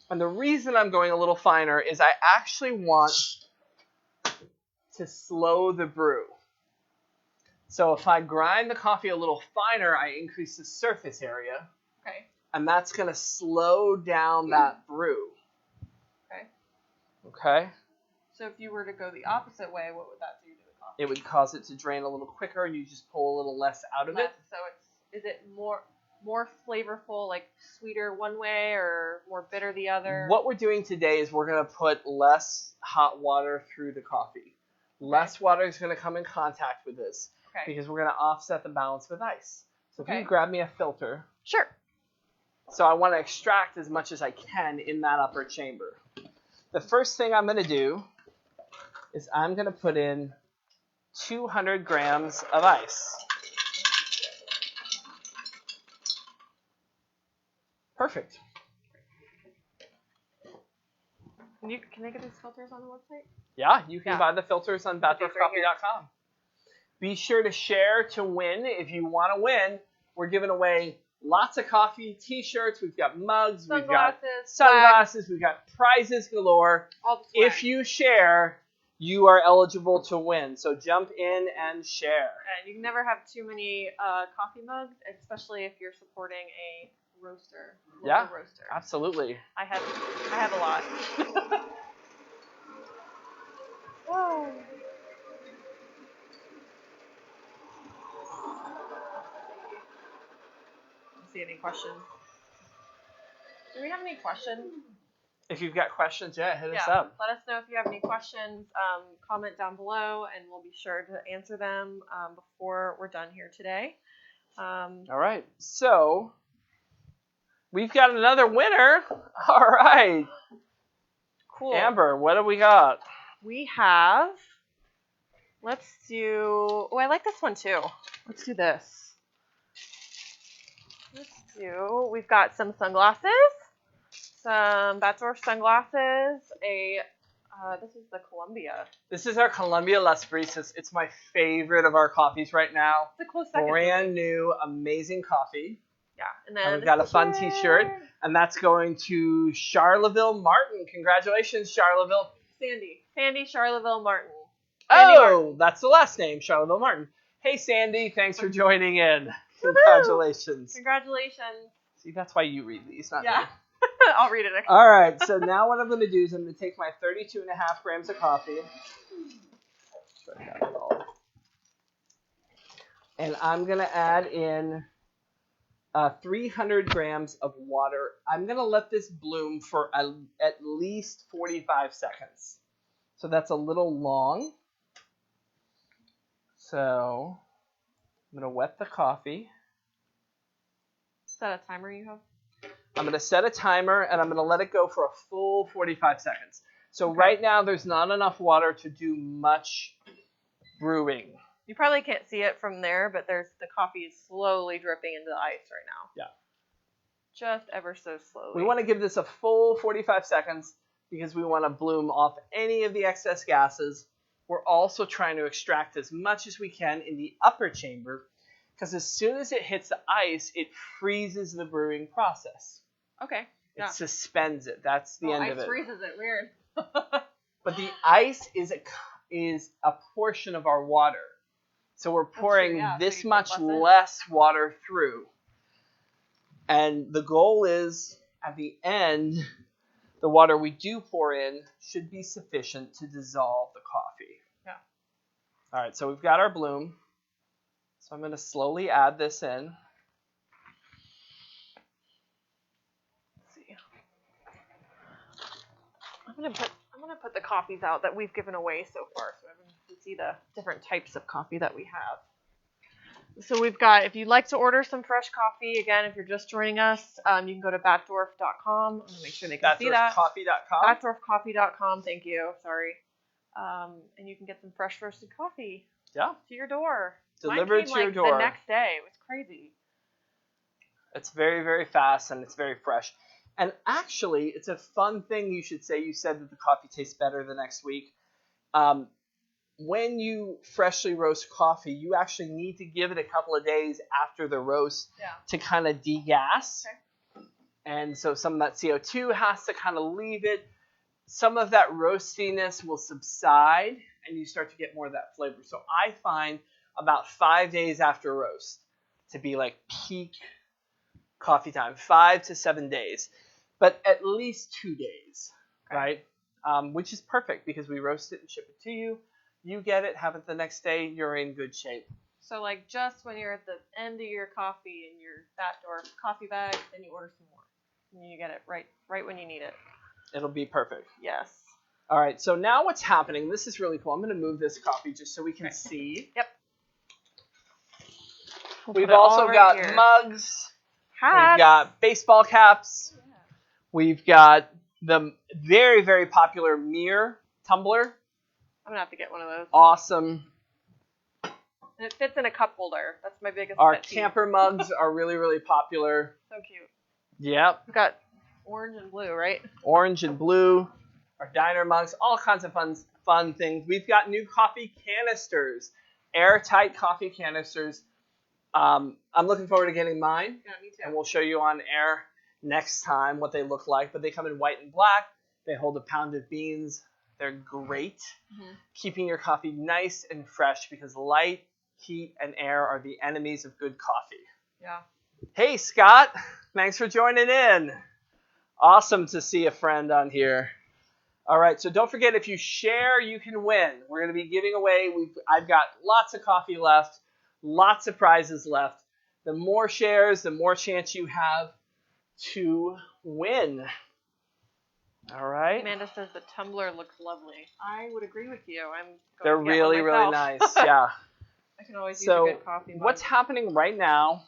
And the reason I'm going a little finer is I actually want to slow the brew. So if I grind the coffee a little finer, I increase the surface area.
Okay.
And that's going to slow down that brew.
Okay.
Okay?
So if you were to go the opposite way, what would that do to the coffee?
It would cause it to drain a little quicker and you just pull a little less out of it.
So is it more flavorful, like sweeter one way or more bitter the other?
What we're doing today is we're going to put less hot water through the coffee. Less water is going to come in contact with this because we're going to offset the balance with ice. So if you grab me a filter.
Sure.
So I want to extract as much as I can in that upper chamber. The first thing I'm going to do is I'm going to put in 200 grams of ice. Perfect.
Can I get these filters on the website?
Yeah, you can buy the filters on batdorfcoffee.com. Be sure to share to win. If you want to win, we're giving away lots of coffee, t-shirts, we've got mugs, we've got sunglasses, we've got prizes galore. If you share, you are eligible to win. So jump in and share.
And you can never have too many coffee mugs, especially if you're supporting a roaster. Roaster.
Absolutely.
I have a lot. Whoa. See any questions? Do we have any questions?
If you've got questions, hit us up.
Let us know if you have any questions. Comment down below, and we'll be sure to answer them before we're done here today.
All right. So we've got another winner. All right.
Cool.
Amber, what do we got?
We have. Let's do. Oh, I like this one too. Let's do this. We've got some sunglasses, some Batdorf sunglasses, this is the Columbia.
This is our Columbia Las Brisas. It's my favorite of our coffees right now.
It's a close second.
Brand new, amazing coffee.
Yeah. And then
we've got a fun t-shirt, and that's going to Charleville Martin. Congratulations, Charleville.
Sandy Charleville Martin.
Oh, that's the last name, Charleville Martin. Hey, Sandy, thanks for joining in. Congratulations.
Congratulations.
See, that's why you read these, not me.
I'll read it next
All right, so now what I'm going to do is I'm going to take my 32.5 grams of coffee. And I'm going to add in 300 grams of water. I'm going to let this bloom for at least 45 seconds. So that's a little long. So I'm going to wet the coffee.
Is that a timer you have?
I'm going to set a timer, and I'm going to let it go for a full 45 seconds. So right now, there's not enough water to do much brewing.
You probably can't see it from there, but the coffee is slowly dripping into the ice right now.
Yeah.
Just ever so slowly.
We want to give this a full 45 seconds because we want to bloom off any of the excess gases. We're also trying to extract as much as we can in the upper chamber, because as soon as it hits the ice, it freezes the brewing process.
Okay.
It suspends it. That's the end of it.
Ice freezes it. Weird.
But the ice is a portion of our water. So we're pouring this much less water through. And the goal is, at the end, the water we do pour in should be sufficient to dissolve the coffee.
Yeah.
All right, so we've got our bloom. So I'm going to slowly add this in. Let's see.
I'm gonna put the coffees out that we've given away so far, so everyone can see the different types of coffee that we have. So we've got, if you'd like to order some fresh coffee, again, if you're just joining us, you can go to batdorf.com. I'm gonna make sure they can see that.
Batdorfcoffee.com.
Batdorfcoffee.com. Thank you. Sorry. And you can get some fresh roasted coffee.
Yeah.
To your door.
Delivered to your door.
The next day. It was crazy.
It's very, very fast and it's very fresh. And actually, it's a fun thing you should say. You said that the coffee tastes better the next week. When you freshly roast coffee, you actually need to give it a couple of days after the roast to kind of degas. Okay. And so some of that CO2 has to kind of leave it. Some of that roastiness will subside and you start to get more of that flavor. So I find about 5 days after roast to be like peak coffee time, 5 to 7 days, but at least 2 days, right? Which is perfect because we roast it and ship it to you. You get it, have it the next day, you're in good shape.
So like just when you're at the end of your coffee in your Batdorf coffee bag, then you order some more. And you get it right when you need it.
It'll be perfect.
Yes.
All right, so now what's happening, this is really cool. I'm going to move this coffee just so we can see.
Yep.
We've also got mugs.
Hats.
We've got baseball caps. Yeah. We've got the very, very popular mirror tumbler.
I'm going to have to get one of those.
Awesome.
And it fits in a cup holder. That's my biggest
Our camper mugs are really, really popular.
So cute.
Yep.
We've got orange and blue, right?
Orange and blue. Our diner mugs. All kinds of fun things. We've got new coffee canisters. Airtight coffee canisters. I'm looking forward to getting mine.
Yeah, me too.
And we'll show you on air next time what they look like. But they come in white and black. They hold a pound of beans. They're great. Mm-hmm. Keeping your coffee nice and fresh because light, heat, and air are the enemies of good coffee.
Yeah.
Hey, Scott. Thanks for joining in. Awesome to see a friend on here. All right, so don't forget, if you share, you can win. We're going to be giving away. I've got lots of coffee left, lots of prizes left. The more shares, the more chance you have to win. All right.
Amanda says the tumbler looks lovely. I would agree with you.
They're really, really nice. Yeah.
I can always use a good coffee mug.
What's happening right now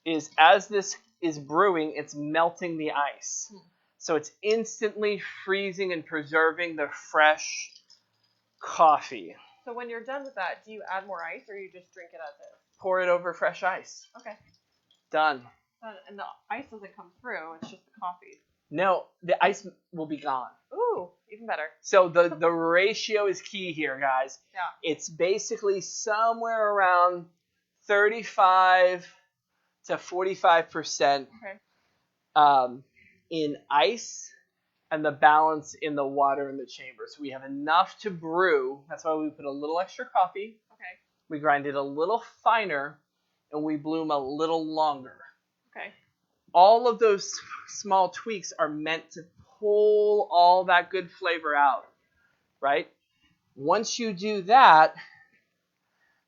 is as this is brewing, it's melting the ice. So it's instantly freezing and preserving the fresh coffee.
So when you're done with that, do you add more ice or you just drink it as is?
Pour it over fresh ice.
Okay.
Done.
And the ice doesn't come through. It's just the coffee.
No, the ice will be gone.
Ooh, even better.
So the ratio is key here, guys.
Yeah.
It's basically somewhere around 35 to 45% in ice and the balance in the water in the chamber. So we have enough to brew. That's why we put a little extra coffee.
Okay.
We grind it a little finer and we bloom a little longer.
Okay.
All of those small tweaks are meant to pull all that good flavor out, right? Once you do that,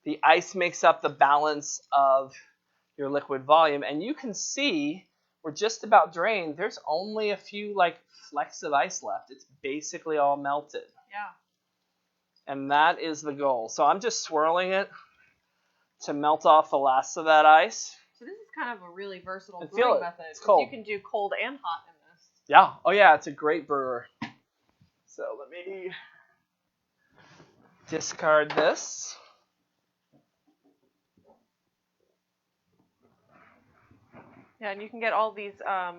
the ice makes up the balance of your liquid volume. And you can see we're just about drained. There's only a few flecks of ice left. It's basically all melted.
Yeah.
And that is the goal. So I'm just swirling it to melt off the last of that ice.
So this is kind of a really versatile
brewing
brewing method.
It's cold.
You can do cold and hot in this.
Yeah. Oh, yeah. It's a great brewer. So let me discard this.
Yeah, and you can get all these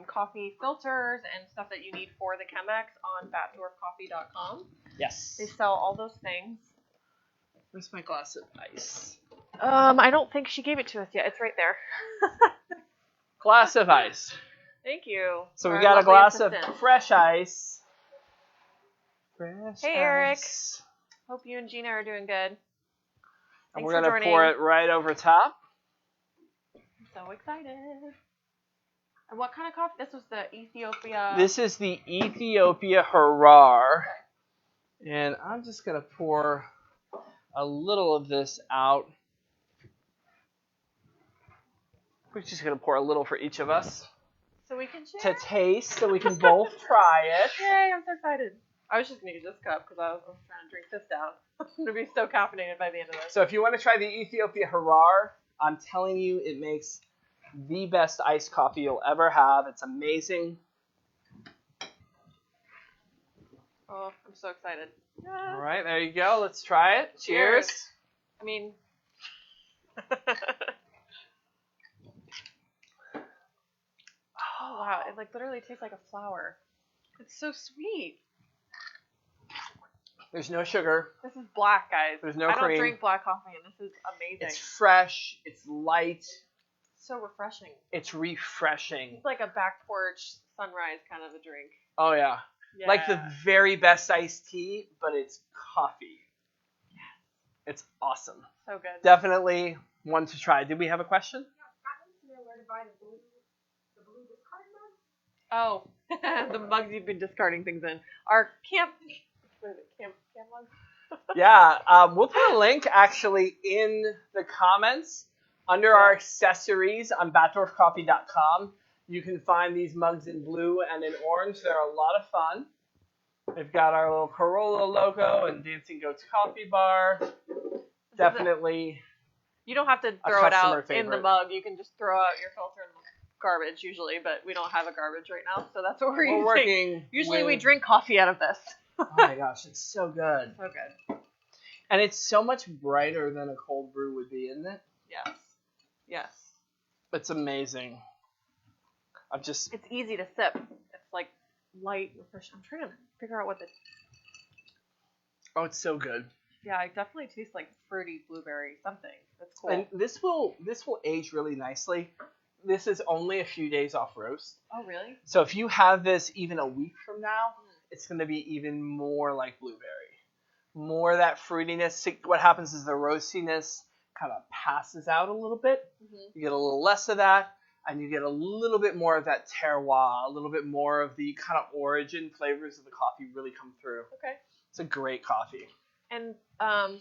coffee filters and stuff that you need for the Chemex on batdorfcoffee.com.
Yes.
They sell all those things.
Where's my glass of ice?
I don't think she gave it to us yet. It's right there.
Glass of ice.
Thank you.
So we
our
got a
lovely
glass of
assistant.
fresh ice.
Hey, Eric. Hope you and Gina are doing good.
And
Thanks
we're
for
going to
joining.
pour it right over top.
I'm so excited. And what kind of coffee? This was the Ethiopia.
This is the Ethiopia Harar. And I'm just going to pour a little of this out. We're just going to pour a little for each of us
So we can share?
to taste so we can both try it.
Yay, I'm so excited. I was just going to use this cup because I was trying to drink this down. I'm going to be so caffeinated by the end of this.
So if you want to try the Ethiopia Harar, I'm telling you, it makes the best iced coffee you'll ever have. It's amazing.
Oh, I'm so excited.
All right, there you go. Let's try it. Cheers.
I mean... Oh, wow. It literally tastes like a flower. It's so sweet.
There's no sugar.
This is black, guys.
There's no
I
cream.
don't drink black coffee, and this is amazing.
It's fresh. It's light.
So refreshing.
It's refreshing.
It's like a back porch sunrise kind of a drink.
Oh, yeah.
Yeah.
Like the very best iced tea, but it's coffee.
Yes.
It's awesome.
So good.
Definitely one to try. Did we have a question?
Where to buy the blue discard mugs?
Oh, the mugs you've been discarding things in. Our camp... What is it? Camp mugs?
Yeah. We'll put a link, actually, in the comments under our accessories on batdorfcoffee.com. You can find these mugs in blue and in orange. They're a lot of fun. They've got our little Corolla logo and Dancing Goats coffee bar. Definitely.
You don't have to throw it
customer
out in the
favorite.
mug. You can just throw out your filter in the garbage usually, but we don't have a garbage right now, so that's what we're using.
working.
Usually we
with-
drink coffee out of this.
Oh my gosh, it's so good.
So good.
And it's so much brighter than a cold brew would be, isn't it?
Yes. Yes.
It's amazing.
It's easy to sip. It's like light, refreshing. I'm trying to figure out what the...
Oh, it's so good.
Yeah, it definitely tastes like fruity blueberry something. That's cool.
And this will age really nicely. This is only a few days off roast.
Oh, really?
So if you have this even a week from now, it's going to be even more like blueberry. More of that fruitiness. See, what happens is the roastiness kind of passes out a little bit.
Mm-hmm.
You get a little less of that, and you get a little bit more of that terroir, a little bit more of the kind of origin flavors of the coffee really come through.
Okay.
It's a great coffee.
And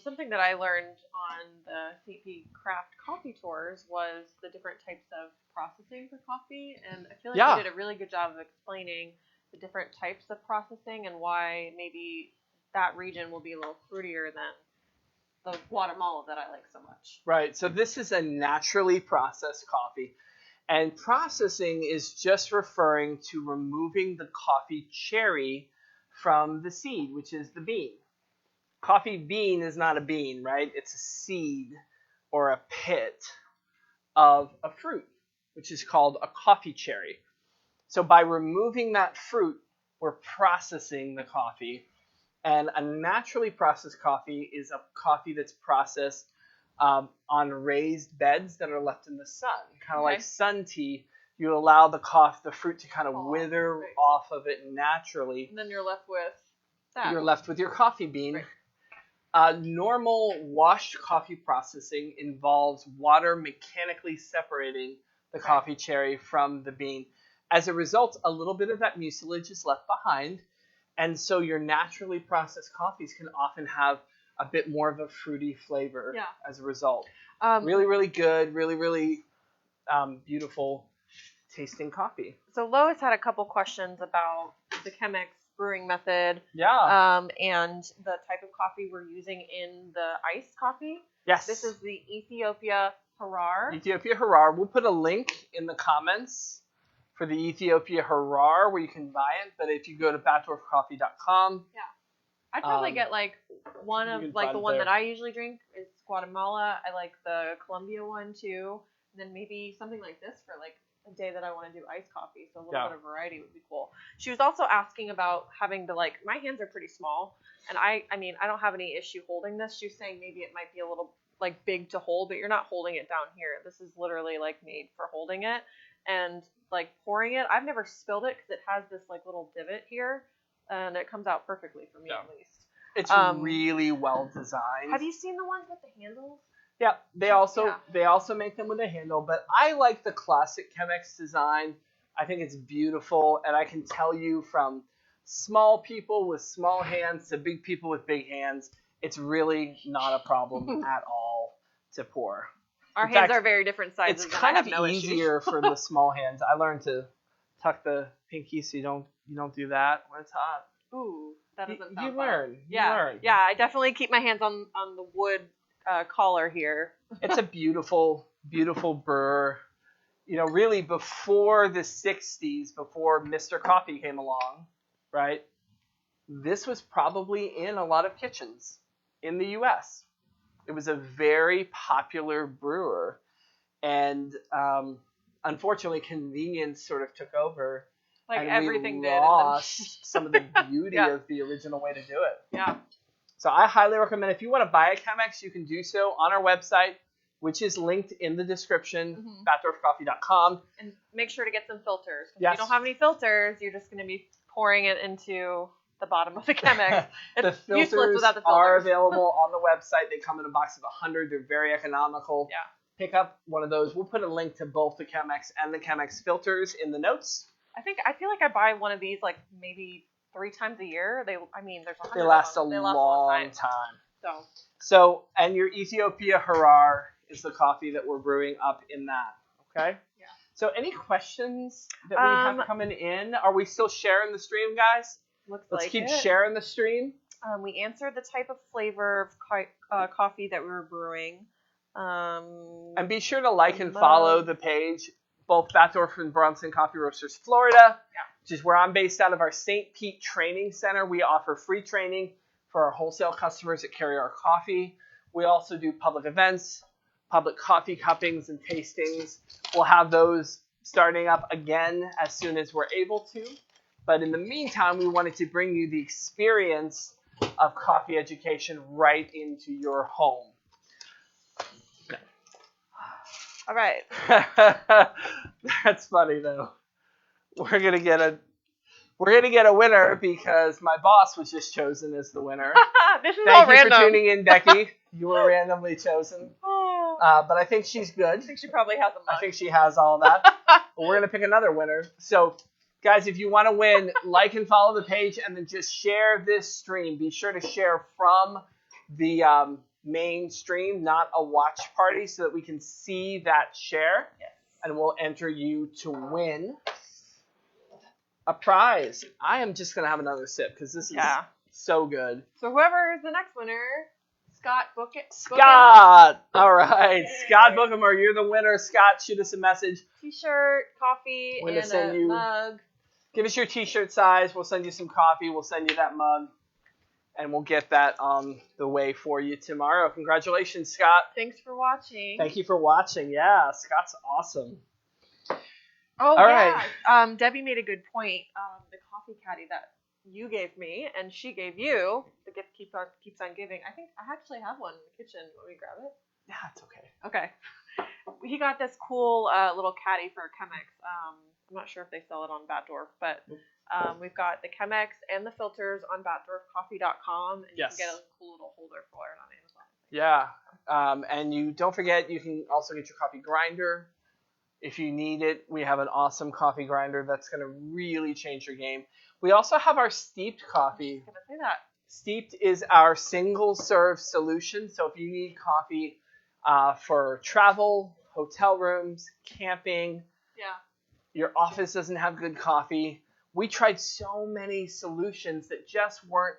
something that I learned on the CP Craft Coffee Tours was the different types of processing for coffee. And I feel like you did a really good job of explaining the different types of processing and why maybe that region will be a little fruitier than the Guatemala that I like so much.
Right. So this is a naturally processed coffee. And processing is just referring to removing the coffee cherry from the seed, which is the bean. Coffee bean is not a bean, right? It's a seed or a pit of a fruit, which is called a coffee cherry. So by removing that fruit, we're processing the coffee. And a naturally processed coffee is a coffee that's processed on raised beds that are left in the sun. Kind of like sun tea, you allow the fruit to kind of wither off of it naturally.
And then you're left with that.
You're left with your coffee bean.
Right.
Normal washed coffee processing involves water mechanically separating the coffee cherry from the bean. As a result, a little bit of that mucilage is left behind, and so your naturally processed coffees can often have a bit more of a fruity flavor as a result. Really, really good, really, really beautiful tasting coffee.
So Lois had a couple questions about the Chemex brewing method.
Yeah.
And the type of coffee we're using in the iced coffee.
Yes.
This is the Ethiopia Harar.
Ethiopia Harar. We'll put a link in the comments for the Ethiopia Harar where you can buy it. But if you go to batdorfcoffee.com.
Yeah. I'd probably get like one of like the one that I usually drink is Guatemala. I like the Colombia one too. And then maybe something like this for like a day that I want to do iced coffee. So a little bit of variety would be cool. She was also asking about having to like, my hands are pretty small. And I mean, I don't have any issue holding this. She was saying maybe it might be a little like big to hold, but you're not holding it down here. This is literally like made for holding it. and like pouring it. I've never spilled it because it has this like little divot here, and it comes out perfectly for me at least.
It's really well designed.
Have you seen the ones with the handles?
Yeah, they also make them with a handle, but I like the classic Chemex design. I think it's beautiful, and I can tell you from small people with small hands to big people with big hands, it's really not a problem at all to pour.
Our hands are very different sizes.
It's kind of easier for the small hands. I learned to tuck the pinky so you don't do that when it's hot.
Ooh, that doesn't sound fun.
You learn.
Yeah, I definitely keep my hands on the wood collar here.
It's a beautiful, beautiful brewer. You know, really before the 60s, before Mr. Coffee came along, right? This was probably in a lot of kitchens in the U.S. It was a very popular brewer. And unfortunately, convenience sort of took over.
Like
and
everything
we
did.
lost some of the beauty of the original way to do it.
Yeah.
So I highly recommend, if you want to buy a Chemex, you can do so on our website, which is linked in the description, batdorfcoffee.com.
And make sure to get some filters.
Yes.
If you don't have any filters, you're just going to be pouring it into the bottom of the Chemex.
The
It's useless without the filters.
are available on the website. They come in a box of 100. They're very economical.
Yeah.
Pick up one of those. We'll put a link to both the Chemex and the Chemex filters in the notes.
I feel like I buy one of these like maybe 3 times a year. There's 100
They last
of them.
a long time.
So
So, and your Ethiopia Harar is the coffee that we're brewing up in that. Okay?
Yeah.
So any questions that we have coming in? Are we still sharing the stream, guys? Let's keep sharing the stream.
We answered the type of flavor of coffee that we were brewing.
And be sure to like and follow the page, both Batdorf and Bronson Coffee Roasters Florida, which is where I'm based out of our St. Pete Training Center. We offer free training for our wholesale customers that carry our coffee. We also do public events, public coffee cuppings and tastings. We'll have those starting up again as soon as we're able to. But in the meantime, we wanted to bring you the experience of coffee education right into your home.
All right.
That's funny though. We're gonna get a winner because my boss was just chosen as the winner.
This is all random.
Thank you for tuning in, Becky. You were randomly chosen. But I think she's good.
I think she probably has a mug.
I think she has all that. But we're gonna pick another winner. So, guys, if you want to win, like and follow the page, and then just share this stream. Be sure to share from the main stream, not a watch party, so that we can see that share.
Yes. And
we'll enter you to win a prize. I am just going to have another sip because this is so good.
So whoever is the next winner, Scott, book it.
Scott! All right. Yay. Scott Bookham, you're the winner. Scott, shoot us a message.
T-shirt, coffee, and a mug.
Give us your T-shirt size. We'll send you some coffee. We'll send you that mug. And we'll get that on the way for you tomorrow. Congratulations, Scott.
Thanks for watching.
Thank you for watching. Yeah, Scott's awesome.
Oh, all right. Debbie made a good point. The coffee caddy that you gave me and she gave you, the gift keeps on giving. I think I actually have one in the kitchen. Let me grab it.
Yeah, it's okay.
Okay. He got this cool little caddy for Chemex. I'm not sure if they sell it on Batdorf, but we've got the Chemex and the filters on batdorfcoffee.com, and you can get a cool little holder for it on Amazon.
Yeah, and you don't forget, you can also get your coffee grinder if you need it. We have an awesome coffee grinder that's going to really change your game. We also have our steeped coffee.
I was going to say that.
Steeped is our single serve solution. So if you need coffee for travel, hotel rooms, camping, your office doesn't have good coffee. We tried so many solutions that just weren't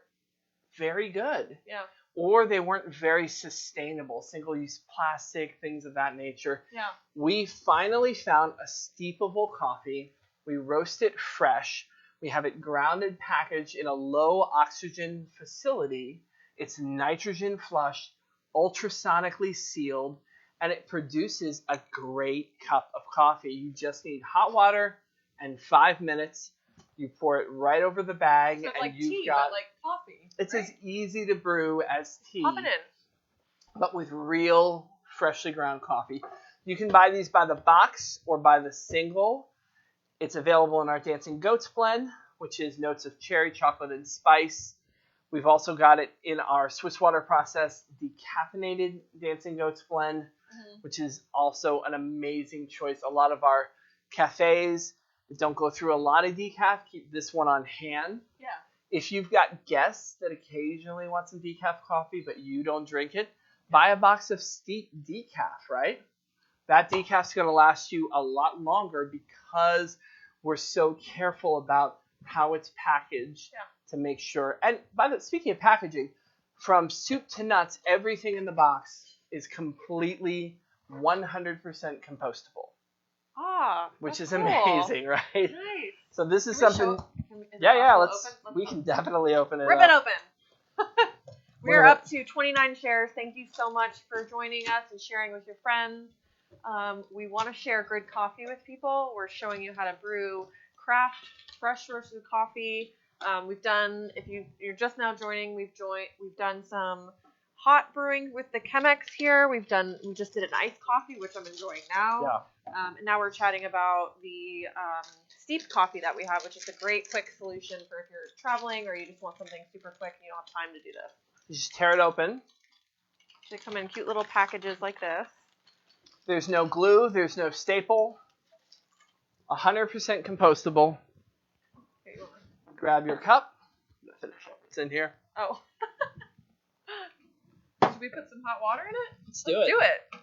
very good.
Yeah.
Or they weren't very sustainable, single-use plastic, things of that nature.
Yeah.
We finally found a steepable coffee. We roast it fresh. We have it grounded, packaged in a low-oxygen facility. It's nitrogen flushed, ultrasonically sealed, and it produces a great cup of coffee. You just need hot water and 5 minutes. You pour it right over the bag,
so
and
like
you've
tea,
got
but like coffee.
It's as easy to brew as tea.
Pop it in.
But with real freshly ground coffee. You can buy these by the box or by the single. It's available in our Dancing Goats blend, which is notes of cherry, chocolate, and spice. We've also got it in our Swiss water process decaffeinated Dancing Goats blend, which is also an amazing choice. A lot of our cafes that don't go through a lot of decaf keep this one on hand.
Yeah.
If you've got guests that occasionally want some decaf coffee but you don't drink it, buy a box of steep decaf, right? That decaf's going to last you a lot longer because we're so careful about how it's packaged to make sure. And speaking of packaging, from soup to nuts, everything in the box is completely 100% compostable. Which is
cool.
Amazing, right?
Nice.
So this is something. We can definitely open it.
Rip it open. We're up to 29 shares. Thank you so much for joining us and sharing with your friends. We want to share good coffee with people. We're showing you how to brew craft, fresh roasted coffee. We've done, if you're just now joining, we've done some hot brewing with the Chemex here. We just did an iced coffee, which I'm enjoying now.
Yeah.
And now we're chatting about the steeped coffee that we have, which is a great quick solution for if you're traveling or you just want something super quick and you don't have time to do this.
You just tear it open.
They come in cute little packages like this.
There's no glue. There's no staple. 100% compostable.
Here, you want
Grab your cup. Finish up what's in here.
Oh. Should we put some hot water in it?
Let's do it.
Do it.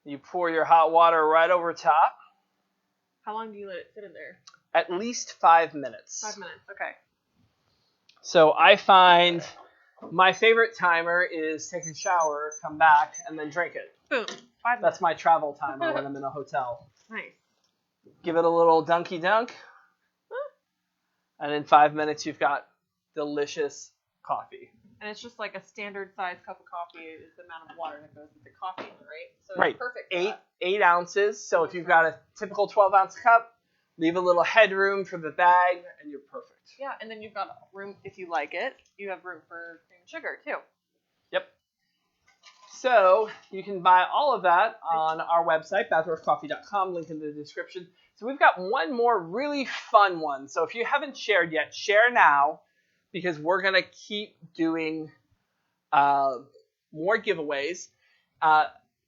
You pour your hot water right over top.
How long do you let it sit in there?
At least 5 minutes.
5 minutes. Okay.
So I find my favorite timer is take a shower, come back, and then drink it.
Boom. 5 minutes.
That's my travel timer when I'm in a hotel.
Nice.
Give it a little dunky dunk. And in 5 minutes, you've got delicious coffee.
And it's just like a standard size cup of coffee is the amount of water that goes with the coffee, right? So
Right.
It's perfect. For that.
8 ounces. So if you've got a typical 12-ounce cup, leave a little headroom for the bag, and you're perfect.
Yeah, and then you've got room, if you like it, you have room for cream and sugar, too.
Yep. So you can buy all of that on our website, bathworthcoffee.com, link in the description. So we've got one more really fun one. So if you haven't shared yet, share now, because we're going to keep doing more giveaways.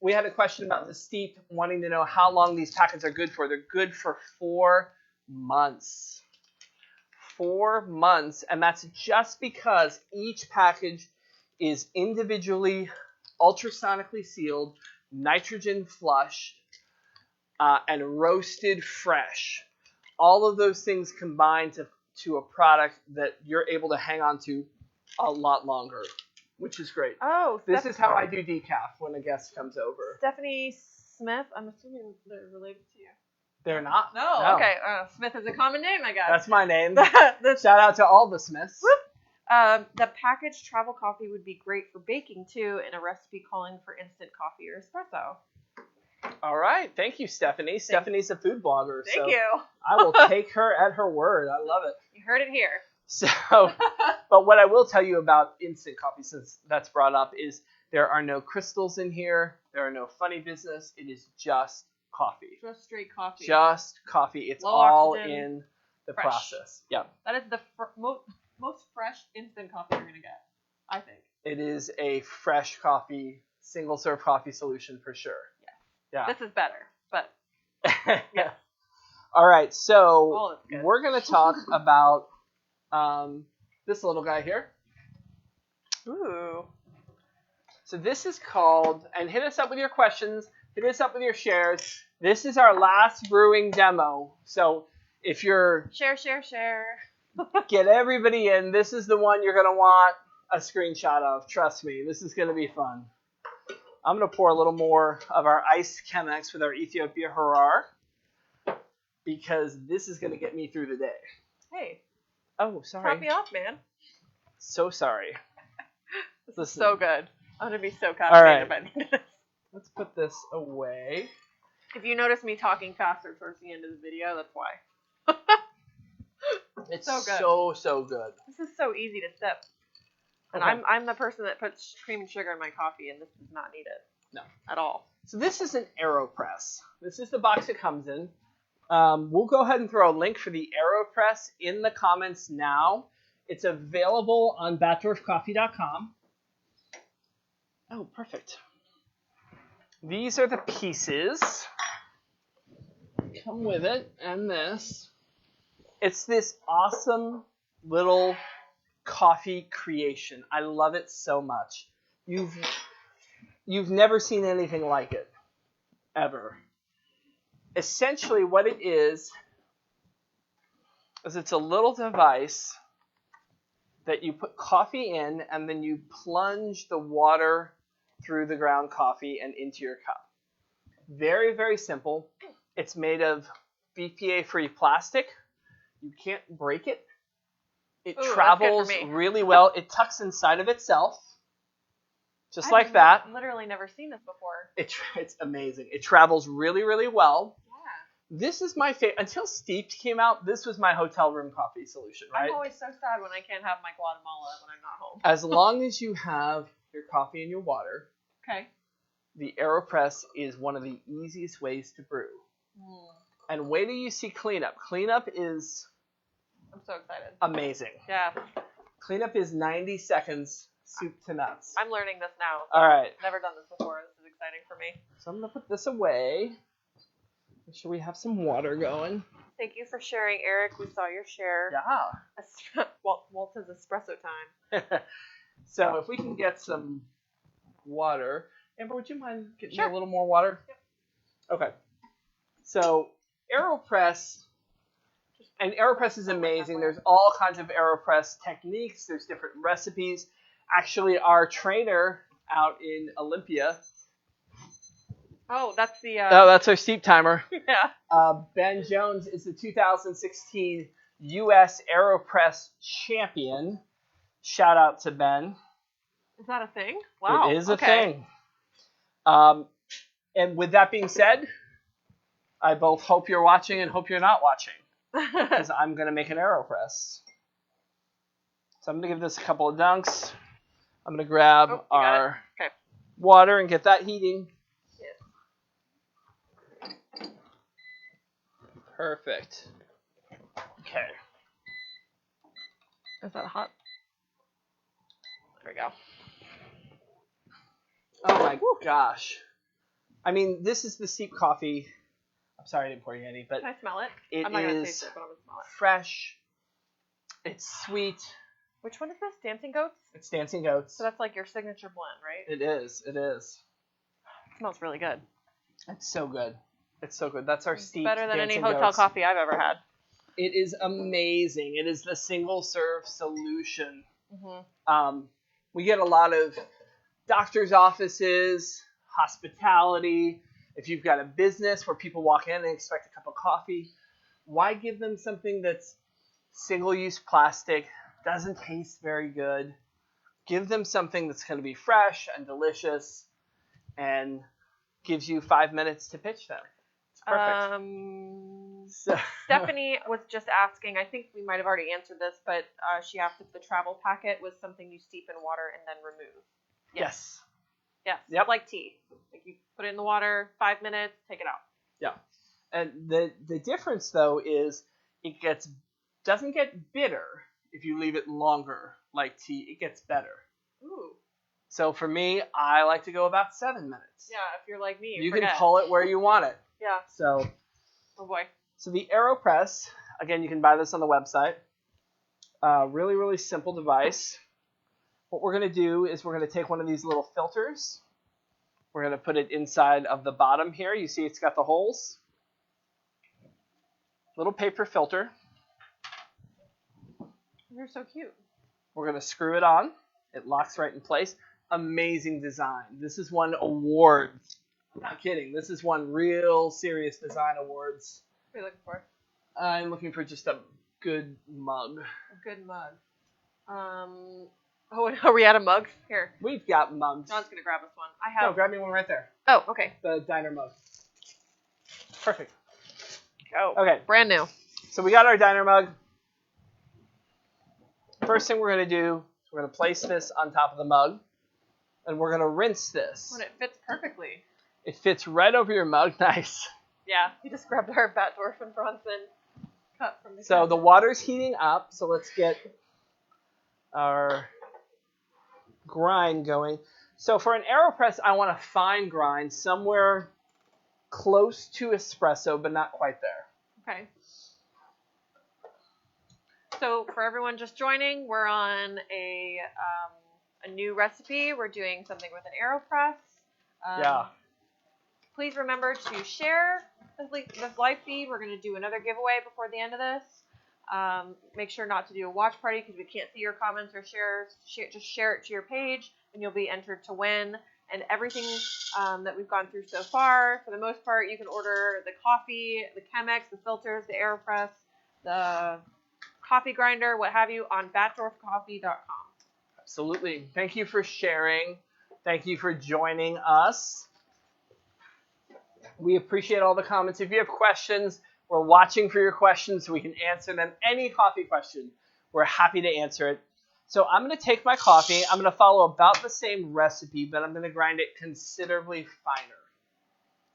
We had a question about the steep, wanting to know how long these packets are good for. They're good for 4 months. 4 months, and that's just because each package is individually ultrasonically sealed, nitrogen flushed, and roasted fresh. All of those things combine to a product that you're able to hang on to a lot longer, which is great.
Oh,
This is how I do decaf when a guest comes over.
Stephanie Smith, I'm assuming they're related to you.
They're not.
No. Okay. Smith is a common name, I guess.
That's my name.
The
Shout out to all the Smiths.
the packaged travel coffee would be great for baking, too, in a recipe calling for instant coffee or espresso.
All right. Thank you, Stephanie. Stephanie's a food blogger.
Thank you.
I will take her at her word. I love it.
You heard it here.
So, but what I will tell you about instant coffee, since that's brought up, is there are no crystals in here. There are no funny business. It is just coffee.
Just straight coffee.
Just coffee. It's
Low
all
oxygen,
in the
fresh.
process. Yeah.
That is the most fresh instant coffee you're going to get, I think.
It is a fresh coffee, single serve coffee solution for sure. Yeah.
This is better, but
Yeah. All right. So
all is good.
we're going to talk about this little guy here.
Ooh.
So this is called, and hit us up with your questions, hit us up with your shares. This is our last brewing demo. So if you're
Share.
get everybody in, this is the one you're going to want a screenshot of. Trust me, this is going to be fun. I'm going to pour a little more of our iced Chemex with our Ethiopia Harar, because this is going to get me through the day.
Hey,
Oh, sorry.
top me off, man.
So sorry.
This
Listen.
is so good. I'm going to be so
All
caffeinated
right.
by the end of this.
Let's put this away.
If you notice me talking faster towards the end of the video, that's why.
It's
So good.
so good.
This is so easy to sip. And
Okay.
I'm the person that puts cream and sugar in my coffee, and this does not need it.
No.
At all.
So this is an Aeropress. This is the box it comes in. We'll go ahead and throw a link for the Aeropress in the comments now. It's available on batdorfcoffee.com. Oh, perfect. These are the pieces. Come with it, and this. It's this awesome little coffee creation. I love it so much. You've never seen anything like it, ever. Essentially what it is it's a little device that you put coffee in, and then you plunge the water through the ground coffee and into your cup. Very, very simple. It's made of BPA-free plastic. You can't break it. It travels really well. It tucks inside of itself, just like that.
I've literally never seen this before.
It's amazing. It travels really, really well.
Yeah.
This is my favorite. Until Steeped came out, this was my hotel room coffee solution, right?
I'm always so sad when I can't have my Guatemala when I'm not home.
As long as you have your coffee and your water,
Okay.
the Aeropress is one of the easiest ways to brew. And wait till you see cleanup. Cleanup is
I'm so excited.
amazing.
Yeah.
Cleanup is 90 seconds, soup to nuts.
I'm learning this now.
All right.
Never done this before. This is exciting for me.
So I'm going to put this away. Make sure we have some water going.
Thank you for sharing, Eric. We saw your share.
Yeah.
Walt's espresso time.
So if we can get some water. Amber, would you mind getting me
Sure.
a little more water?
Yep.
Okay. So Aeropress, and Aeropress is amazing. There's all kinds of Aeropress techniques. There's different recipes. Actually, our trainer out in Olympia.
Oh, that's the.
Oh, that's our steep timer.
Yeah.
Ben Jones is the 2016 U.S. Aeropress champion. Shout out to Ben.
Is that a thing? Wow.
It is a thing. And with that being said, I both hope you're watching and hope you're not watching, because I'm going to make an Aeropress. So I'm going to give this a couple of dunks. I'm going to grab our water and get that heating.
Yes.
Perfect. Okay.
Is that hot? There we go.
Oh my gosh. I mean, this is the steep coffee. I'm sorry I didn't pour you any, but
Can I smell it?
it
I'm not going to
is
taste it, but I'm going to smell it.
fresh. It's sweet.
Which one is this? Dancing Goats?
It's Dancing Goats.
So that's like your signature blend, right?
It is. It is.
It smells really good.
It's so good. It's so good. That's our steep.
Better than any
Dancing
hotel
Goats.
coffee I've ever had.
It is amazing. It is the single serve solution.
Mm-hmm.
We get a lot of doctors' offices, hospitality. If you've got a business where people walk in and expect a cup of coffee, why give them something that's single-use plastic, doesn't taste very good? Give them something that's going to be fresh and delicious and gives you 5 minutes to pitch them. It's perfect.
Stephanie was just asking, I think we might have already answered this, but she asked if the travel packet was something you steep in water and then remove.
Yes.
Yes.
Yep.
Like tea. Like you put it in the water, 5 minutes, take it out.
Yeah. And the difference, though, is it doesn't get bitter if you leave it longer like tea. It gets better.
Ooh.
So for me, I like to go about 7 minutes.
Yeah, if you're like me,
You can pull it where you want it.
Yeah.
So.
Oh boy.
So the Aeropress, again, you can buy this on the website. Really, really simple device. What we're going to do is we're going to take one of these little filters. We're going to put it inside of the bottom here. You see it's got the holes. Little paper filter.
You're so cute.
We're going to screw it on. It locks right in place. Amazing design. This is won awards. I'm not kidding. This is won real serious design awards.
What are you looking for?
I'm looking for just a good mug.
A good mug. Oh, are we out of mugs? Here.
We've got mugs.
John's going to grab us one. I
No,
have.
grab me one right there.
Oh, okay.
The diner mug. Perfect.
Oh.
Okay.
Brand new.
So we got our diner mug. First thing we're going to do, We're going to place this on top of the mug, and we're going to rinse this.
When it fits perfectly.
It fits right over your mug. Nice.
Yeah, he just grabbed our Batdorf and Bronson cup from the
So
cabinet.
the water's heating up, so let's get our grind going. So for an Aeropress, I want a fine grind, somewhere close to espresso, but not quite there.
Okay. So for everyone just joining, we're on a new recipe. We're doing something with an Aeropress.
Yeah.
Please remember to share this live feed. We're going to do another giveaway before the end of this. Make sure not to do a watch party because we can't see your comments or shares. Just share it to your page, and you'll be entered to win. And everything that we've gone through so far, for the most part, you can order the coffee, the Chemex, the filters, the Aeropress, the coffee grinder, what have you, on batdorfcoffee.com.
Absolutely. Thank you for sharing. Thank you for joining us. We appreciate all the comments. If you have questions, we're watching for your questions so we can answer them. Any coffee question, we're happy to answer it. So I'm going to take my coffee. I'm going to follow about the same recipe, but I'm going to grind it considerably finer.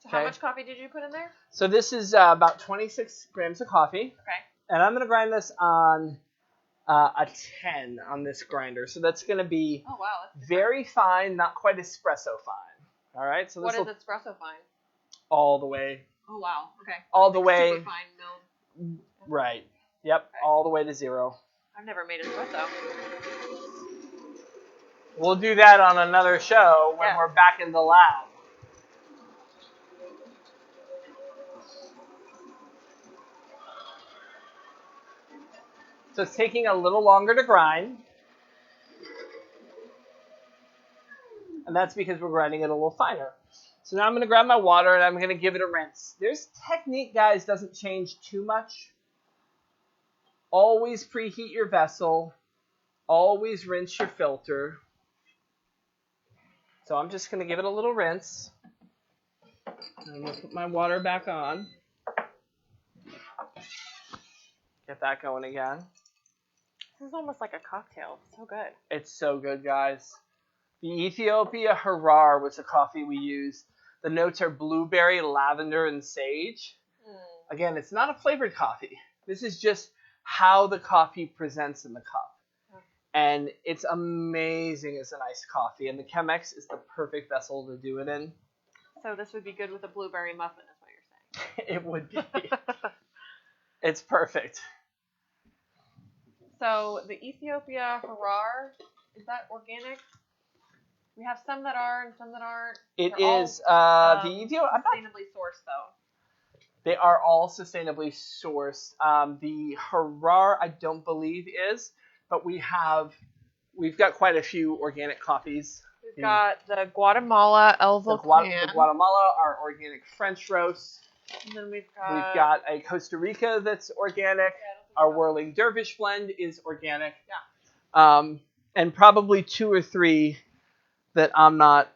So how much coffee did you put in there?
So this is about 26 grams of coffee.
Okay.
And I'm going to grind this on a 10 on this grinder. So that's going to be very fine, not quite espresso fine. All right. So
what is espresso fine?
All the way.
Oh, wow. Okay.
All the way.
Super fine milled.
Right. Yep. Okay. All the way to 0.
I've never made espresso.
We'll do that on another show when we're back in the lab. So it's taking a little longer to grind. And that's because we're grinding it a little finer. So now I'm going to grab my water and I'm going to give it a rinse. This technique, guys, doesn't change too much. Always preheat your vessel. Always rinse your filter. So I'm just going to give it a little rinse. I'm going to put my water back on. Get that going again.
This is almost like a cocktail. It's so good.
It's so good, guys. The Ethiopia Harar was the coffee we used. The notes are blueberry, lavender, and sage. Again, it's not a flavored coffee. This is just how the coffee presents in the cup. And it's amazing as an iced coffee. And the Chemex is the perfect vessel to do it in.
So this would be good with a blueberry muffin, is what you're saying.
It would be. It's perfect.
So the Ethiopia Harar, is that organic? We have some that are and some that aren't.
It
They're
is. The Ethiopia.
Sustainably sourced, though.
They are all sustainably sourced. The Harar, I don't believe is, but we've got quite a few organic coffees.
We've got the Guatemala El Volcan.
The Guatemala are organic French roast.
And then we've
got a Costa Rica that's organic. Our Whirling Dervish blend is organic.
Yeah.
And probably 2 or 3 that I'm not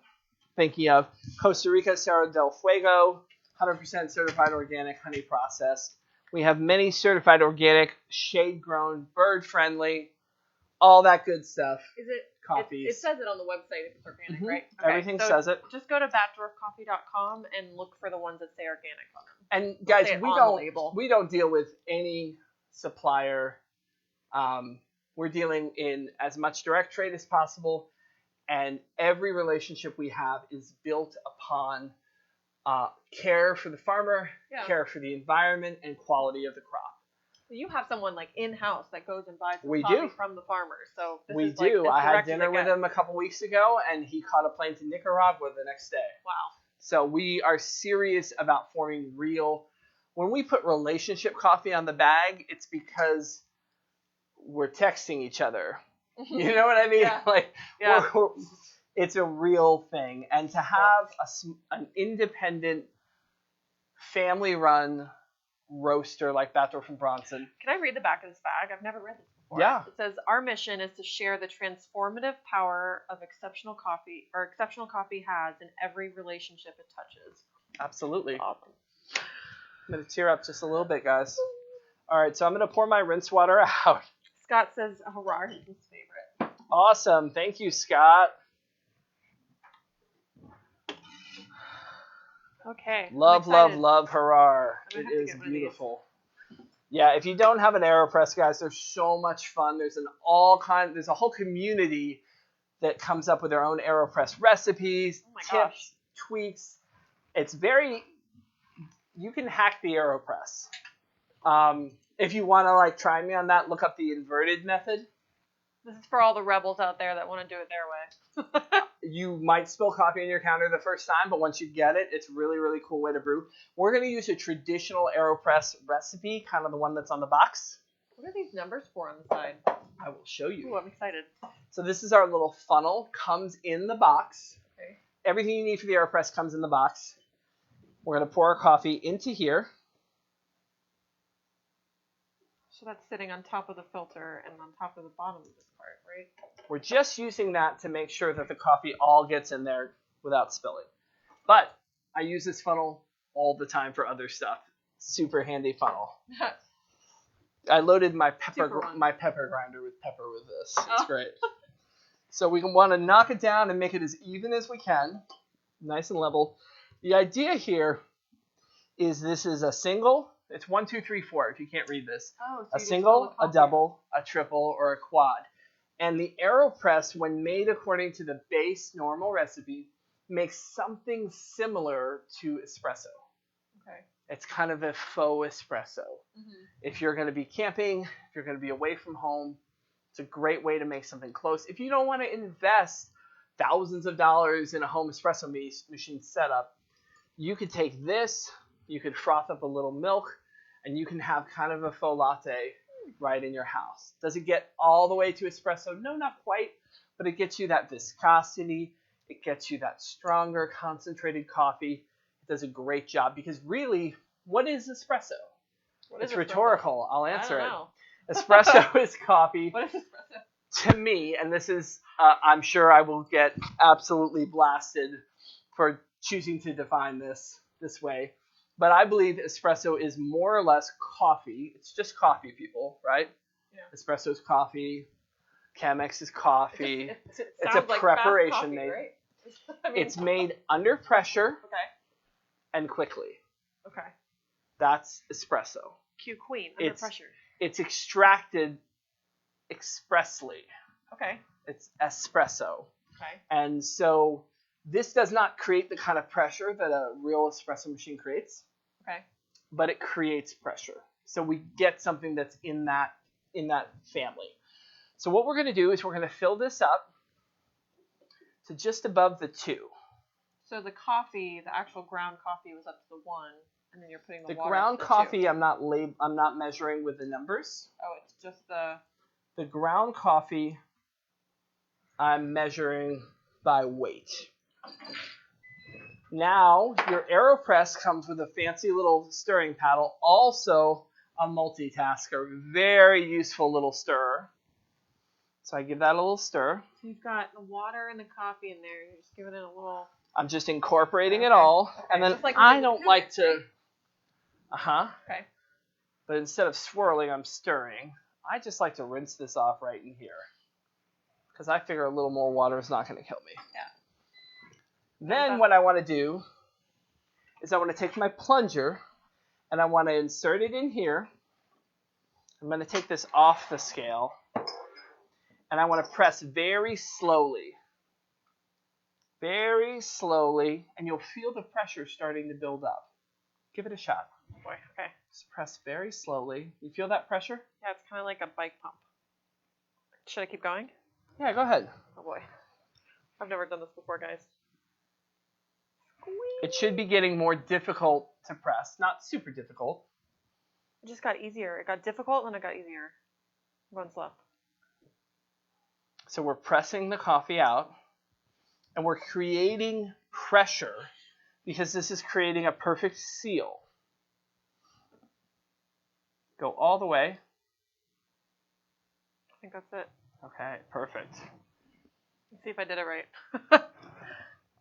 thinking of. Costa Rica Cerro del Fuego, 100% certified organic, honey processed. We have many certified organic, shade-grown, bird-friendly, all that good stuff.
Is it
coffees?
It says it on the website if it's organic, right?
Okay, everything says it.
Just go to batdorfcoffee.com and look for the ones that say organic on them.
And guys, we don't deal with any supplier. We're dealing in as much direct trade as possible. And every relationship we have is built upon care for the farmer, care for the environment, and quality of the crop.
So you have someone like in-house that goes and buys the coffee from the farmers. So this is
do.
Like,
I had dinner with him a couple weeks ago, and he caught a plane to Nicaragua the next day.
Wow.
So we are serious about forming real. When we put relationship coffee on the bag, it's because we're texting each other. You know what I mean? It's a real thing. And to have an independent, family-run roaster like Batdorf and Bronson.
Can I read the back of this bag? I've never read this before.
Yeah.
It says, our mission is to share the transformative power of exceptional coffee has in every relationship it touches.
Absolutely.
Awesome.
I'm going to tear up just a little bit, guys. All right, so I'm going to pour my rinse water out.
Scott says Harar is his favorite.
Awesome. Thank you, Scott.
Okay. I'm
Love, love,
excited.
love Harar.
I'm
It
gonna have to
is
get one of these.
beautiful. Yeah, if you don't have an Aeropress, guys, they're so much fun. There's a whole community that comes up with their own Aeropress recipes,
Oh my
tips,
gosh.
tweaks. You can hack the Aeropress. If you want to like try me on that, look up the inverted method.
This is for all the rebels out there that want to do it their way.
You might spill coffee on your counter the first time, but once you get it, it's a really, really cool way to brew. We're going to use a traditional Aeropress recipe, kind of the one that's on the box.
What are these numbers for on the side?
I will show you.
Ooh, I'm excited.
So this is our little funnel, comes in the box.
Okay.
Everything you need for the Aeropress comes in the box. We're going to pour our coffee into here.
So that's sitting on top of the filter and on top of the bottom of this part, right?
We're just using that to make sure that the coffee all gets in there without spilling. But I use this funnel all the time for other stuff. Super handy funnel. I loaded my pepper grinder with pepper with this. It's great. So we want to knock it down and make it as even as we can, nice and level. The idea here is this is a single. It's 1, 2, 3, 4. If you can't read this,
Oh, so
a single, a double, a triple, or a quad. And the Aeropress, when made according to the base normal recipe, makes something similar to espresso.
Okay.
It's kind of a faux espresso.
Mm-hmm.
If you're going to be camping, if you're going to be away from home, it's a great way to make something close. If you don't want to invest thousands of dollars in a home espresso machine setup, you could take this, you could froth up a little milk, and you can have kind of a faux latte right in your house. Does it get all the way to espresso? No, not quite, but it gets you that viscosity. It gets you that stronger, concentrated coffee. It does a great job because really, what is espresso? It's rhetorical. I'll answer it. Espresso is coffee.
What is espresso?
To me, and this is, I'm sure I will get absolutely blasted for choosing to define this way, but I believe espresso is more or less coffee. It's just coffee, people, right?
Yeah.
Espresso is coffee. Chemex is coffee.
It's
It's a preparation
coffee,
made.
right? I mean,
It's made under pressure
okay.
and quickly.
Okay.
That's espresso.
Q queen under pressure.
It's extracted expressly.
Okay.
It's espresso.
Okay.
And so this does not create the kind of pressure that a real espresso machine creates.
Okay.
But it creates pressure. So we get something that's in that family. So what we're going to do is we're going to fill this up to just above the 2.
So the coffee, the actual ground coffee was up to the 1, and then you're putting the water
ground
to the
coffee
2.
I'm not measuring with the numbers.
Oh, it's just the
ground coffee I'm measuring by weight. Now, your Aeropress comes with a fancy little stirring paddle, also a multitasker, very useful little stirrer. So I give that a little stir.
So you've got the water and the coffee in there. You're just giving it a little.
I'm just incorporating it
Okay.
all.
Okay.
And then
Just like
I don't like to...
right? Okay.
But instead of swirling, I'm stirring. I just like to rinse this off right in here. Because I figure a little more water is not going to kill me.
Yeah.
Then what I want to do is I want to take my plunger and I want to insert it in here. I'm going to take this off the scale. And I want to press very slowly. Very slowly. And you'll feel the pressure starting to build up. Give it a shot.
Oh boy. Okay.
Just press very slowly. You feel that pressure?
Yeah, it's kind of like a bike pump. Should I keep going?
Yeah, go ahead.
Oh boy. I've never done this before, guys.
It should be getting more difficult to press. Not super difficult.
It just got easier. It got difficult, and then it got easier. One slow.
So we're pressing the coffee out, and we're creating pressure because this is creating a perfect seal. Go all the way.
I think that's it.
Okay, perfect.
Let's see if I did it right.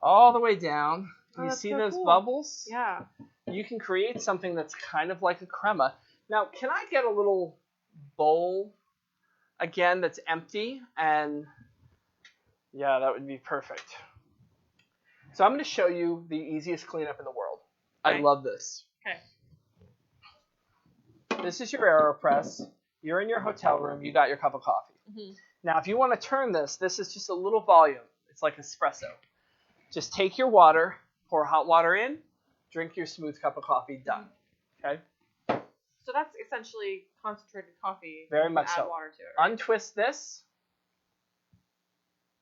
All the way down.
Oh,
You
that's
see
so
those
cool.
bubbles?
Yeah.
You can create something that's kind of like a crema. Now, can I get a little bowl, again, that's empty, and Yeah, that would be perfect. So I'm going to show you the easiest cleanup in the world.
Okay.
I love this.
Okay.
This is your Aeropress. You're in your hotel room. You got your cup of coffee.
Mm-hmm.
Now, if you want to turn this is just a little volume. It's like espresso. Just take your water, pour hot water in, drink your smooth cup of coffee, done. Okay?
So that's essentially concentrated coffee.
Very much
add
so.
water to it, right?
Untwist this.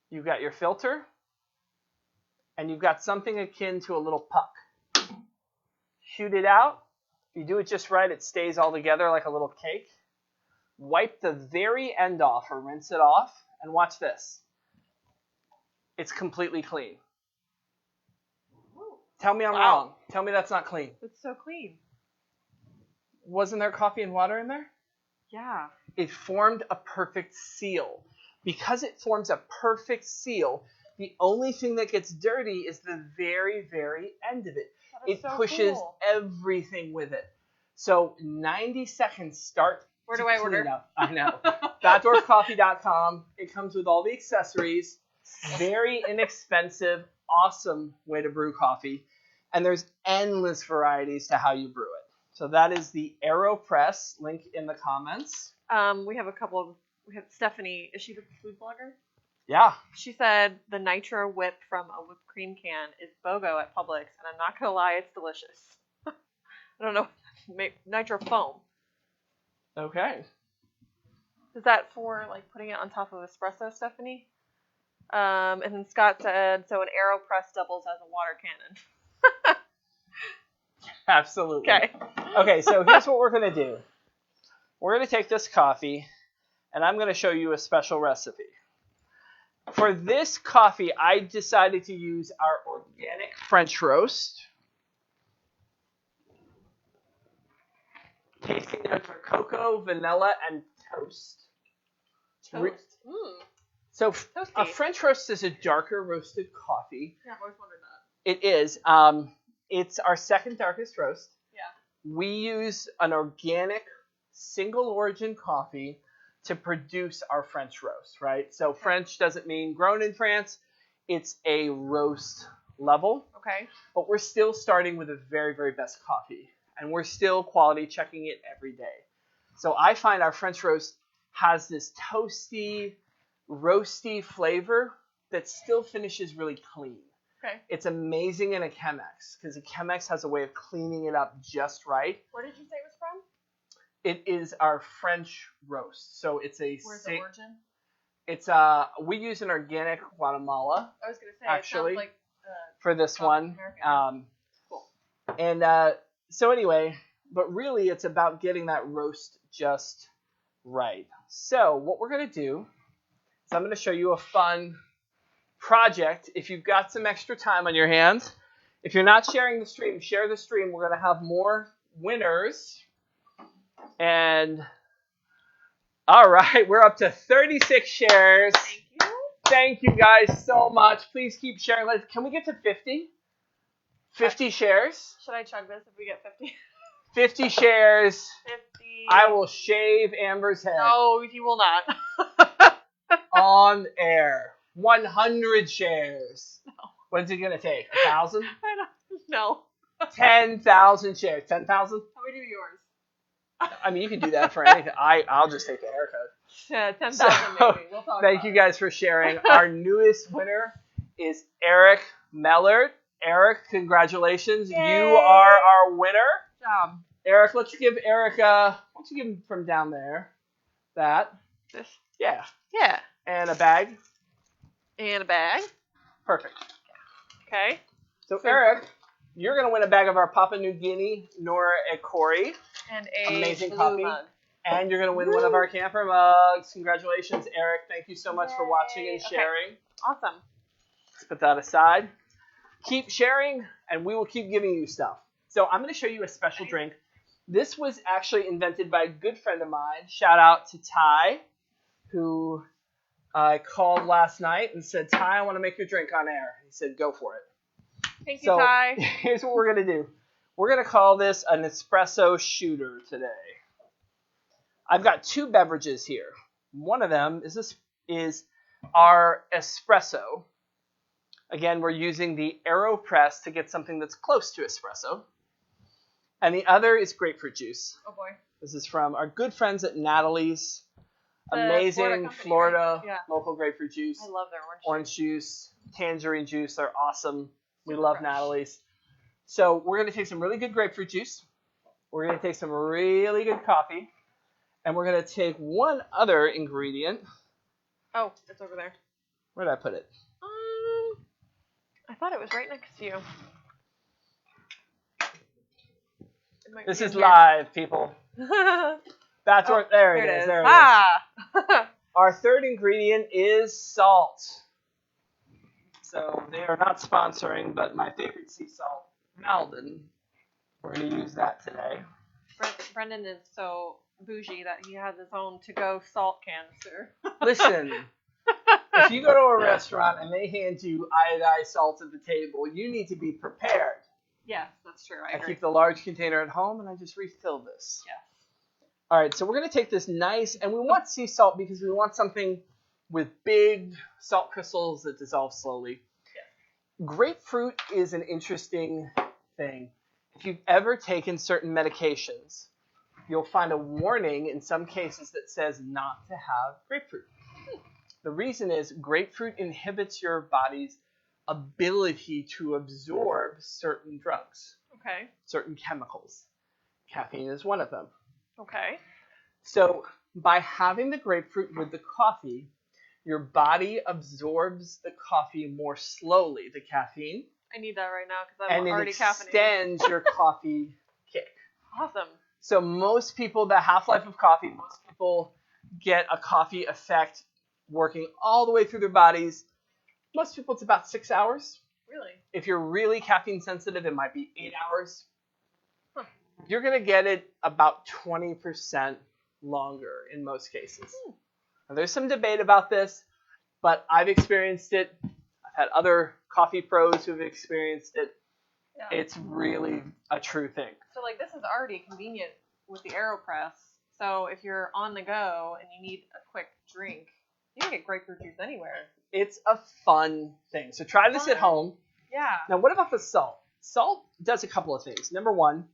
You've got your filter. And you've got something akin to a little puck. Shoot it out. If you do it just right, it stays all together like a little cake. Wipe the very end off or rinse it off. And watch this. It's completely clean.
Ooh.
Tell me I'm
Wow.
wrong. Tell me that's not clean.
It's so clean.
Wasn't there coffee and water in there?
Yeah.
It formed a perfect seal. Because it forms a perfect seal, the only thing that gets dirty is the very, very end of it.
That is
It
so
pushes
cool.
everything with it. So 90 seconds start.
Where
to
do I
clean
order?
up. I know. FatDwarfCoffee.com. It comes with all the accessories. Very inexpensive, awesome way to brew coffee. And there's endless varieties to how you brew it. So that is the Aeropress, link in the comments.
We have Stephanie. Is she the food blogger?
Yeah.
She said the nitro whip from a whipped cream can is BOGO at Publix, and I'm not gonna lie, it's delicious. I don't know. Nitro foam.
Okay.
Is that for like putting it on top of espresso, Stephanie? And then Scott said, so an Aeropress doubles as a water cannon.
Absolutely.
Okay.
Okay, so here's what we're going to do. We're going to take this coffee, and I'm going to show you a special recipe. For this coffee, I decided to use our organic French roast. Tasting notes are cocoa, vanilla, and toast.
Toast. Mm.
So
Toasty.
a French roast is a darker roasted coffee.
Yeah, I've always wondered that.
It is. It's our second darkest roast.
Yeah.
We use an organic single origin coffee to produce our French roast, right? So French doesn't mean grown in France. It's a roast level.
Okay.
But we're still starting with the very, very best coffee. And we're still quality checking it every day. So I find our French roast has this toasty, roasty flavor that still finishes really clean.
Okay.
It's amazing in a Chemex because a Chemex has a way of cleaning it up just right.
Where did you say it was from?
It is our French roast. So it's a
Where's the origin?
It's we use an organic Guatemala
I was gonna say
actually
it sounds like
for this
South
one.
American. Cool.
And so anyway, but really it's about getting that roast just right. So what we're gonna do is I'm gonna show you a fun project. If you've got some extra time on your hands, if you're not sharing the stream, share the stream. We're gonna have more winners. And all right, we're up to 36 shares.
Thank you.
Thank you guys so much. Please keep sharing. Can we get to 50? 50 shares?
Should I chug this if we get 50?
50 shares.
50.
I will shave Amber's head
No, you will not.
on air. 100 shares.
No.
What is it going to take? 1,000?
I don't know.
10,000 shares. 10,000?
How do we do yours?
I mean, you can do that for anything. I'll just take the haircut.
Yeah, 10,000
So,
maybe. We'll talk
thank
about
you
it.
guys for sharing. Our newest winner is Eric Mellert. Eric, congratulations.
Yay.
You are our winner.
Good job.
Eric, let's give Eric why don't you give him from down there? That.
This.
Yeah.
Yeah.
And a bag.
And a bag.
Perfect.
Okay.
So Eric, you're going to win a bag of our Papua New Guinea Nora Ekori.
And a
Amazing
blue
coffee.
mug.
And you're going to win one of our camper mugs. Congratulations, Eric. Thank you so much for watching and
Yay. Okay.
sharing.
Awesome.
Let's put that aside. Keep sharing, and we will keep giving you stuff. So I'm going to show you a special drink. This was actually invented by a good friend of mine. Shout out to Ty, who I called last night and said, Ty, I want to make your drink on air. He said, go for it.
Thank you,
So
Ty.
here's what we're going to do. We're going to call this an espresso shooter today. I've got two beverages here. One of them is our espresso. Again, we're using the Aeropress to get something that's close to espresso. And the other is grapefruit juice.
Oh boy.
This is from our good friends at Natalie's.
The
Amazing Florida
right? Yeah.
local grapefruit juice.
I love their
Orange juice, tangerine juice. They're awesome. We
Super
love
fresh.
Natalie's. So we're going to take some really good grapefruit juice. We're going to take some really good coffee. And we're going to take one other ingredient.
Oh, it's over there.
Where did I put it?
I thought it was right next to you. It might
This
be
is
in here.
live, people. That's where, there it is. There it is.
Ah!
Our third ingredient is salt. So they are not sponsoring, but my favorite sea salt, Malden. We're going to use that today.
Brenden is so bougie that he has his own to-go salt canister.
Listen, if you go to a restaurant and they hand you iodized salt at the table, you need to be prepared.
Yes, that's true. I
I
agree.
keep the large container at home and I just refill this.
Yes.
All right, so we're going to take this nice, and we want sea salt because we want something with big salt crystals that dissolve slowly.
Yeah.
Grapefruit is an interesting thing. If you've ever taken certain medications, you'll find a warning in some cases that says not to have grapefruit. The reason is grapefruit inhibits your body's ability to absorb certain drugs,
Okay.
certain chemicals. Caffeine is one of them.
Okay.
So by having the grapefruit with the coffee, your body absorbs the coffee more slowly, the caffeine,
I need that right now because I'm
and it
already caffeinated.
extends your coffee kick.
Awesome.
So most people, the half-life of coffee, most people get a coffee effect working all the way through their bodies. Most people, it's about 6 hours.
Really?
If you're really caffeine sensitive, it might be 8 hours.
Huh.
You're going to get it about 20% longer in most cases. Now, there's some debate about this, but I've experienced it. I've had other coffee pros who've experienced it.
Yeah.
It's really a true thing.
So like this is already convenient with the Aeropress. So if you're on the go and you need a quick drink, you can get grapefruit juice anywhere.
It's a fun thing. So try this at home.
Yeah.
Now, what about the salt? Salt does a couple of things. Number one,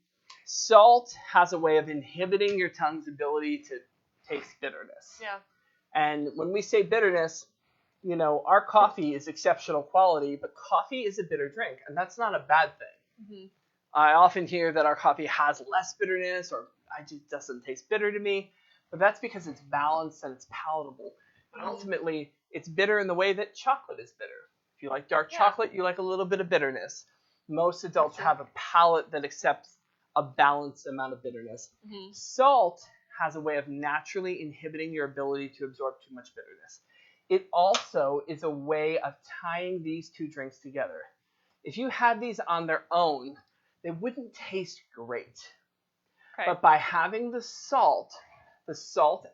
salt has a way of inhibiting your tongue's ability to taste bitterness.
Yeah.
And when we say bitterness, you know, our coffee is exceptional quality, but coffee is a bitter drink, and that's not a bad thing.
Mm-hmm.
I often hear that our coffee has less bitterness, or it just doesn't taste bitter to me, but that's because it's balanced and it's palatable. But ultimately, it's bitter in the way that chocolate is bitter. If you like dark chocolate, you like a little bit of bitterness. Most adults have a palate that accepts a balanced amount of bitterness.
Mm-hmm.
Salt has a way of naturally inhibiting your ability to absorb too much bitterness. It also is a way of tying these two drinks together. If you had these on their own, they wouldn't taste great.
Okay.
But by having the salt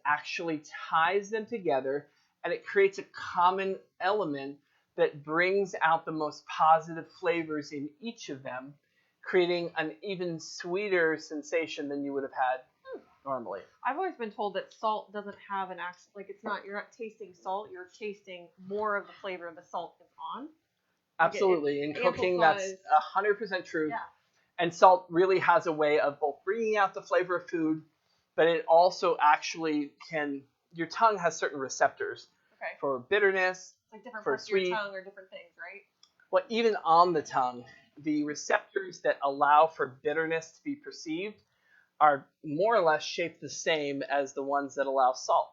actually ties them together, and it creates a common element that brings out the most positive flavors in each of them, creating an even sweeter sensation than you would have had normally.
I've always been told that salt doesn't have an accent. Like you're not tasting salt. You're tasting more of the flavor the salt is on.
Absolutely. In cooking, that's
amplifies.
100% true.
Yeah.
And salt really has a way of both bringing out the flavor of food, but it also actually your tongue has certain receptors for bitterness,
Like different
for
parts
sweet.
of your tongue or different things, right?
Well, even on the tongue, the receptors that allow for bitterness to be perceived are more or less shaped the same as the ones that allow salt.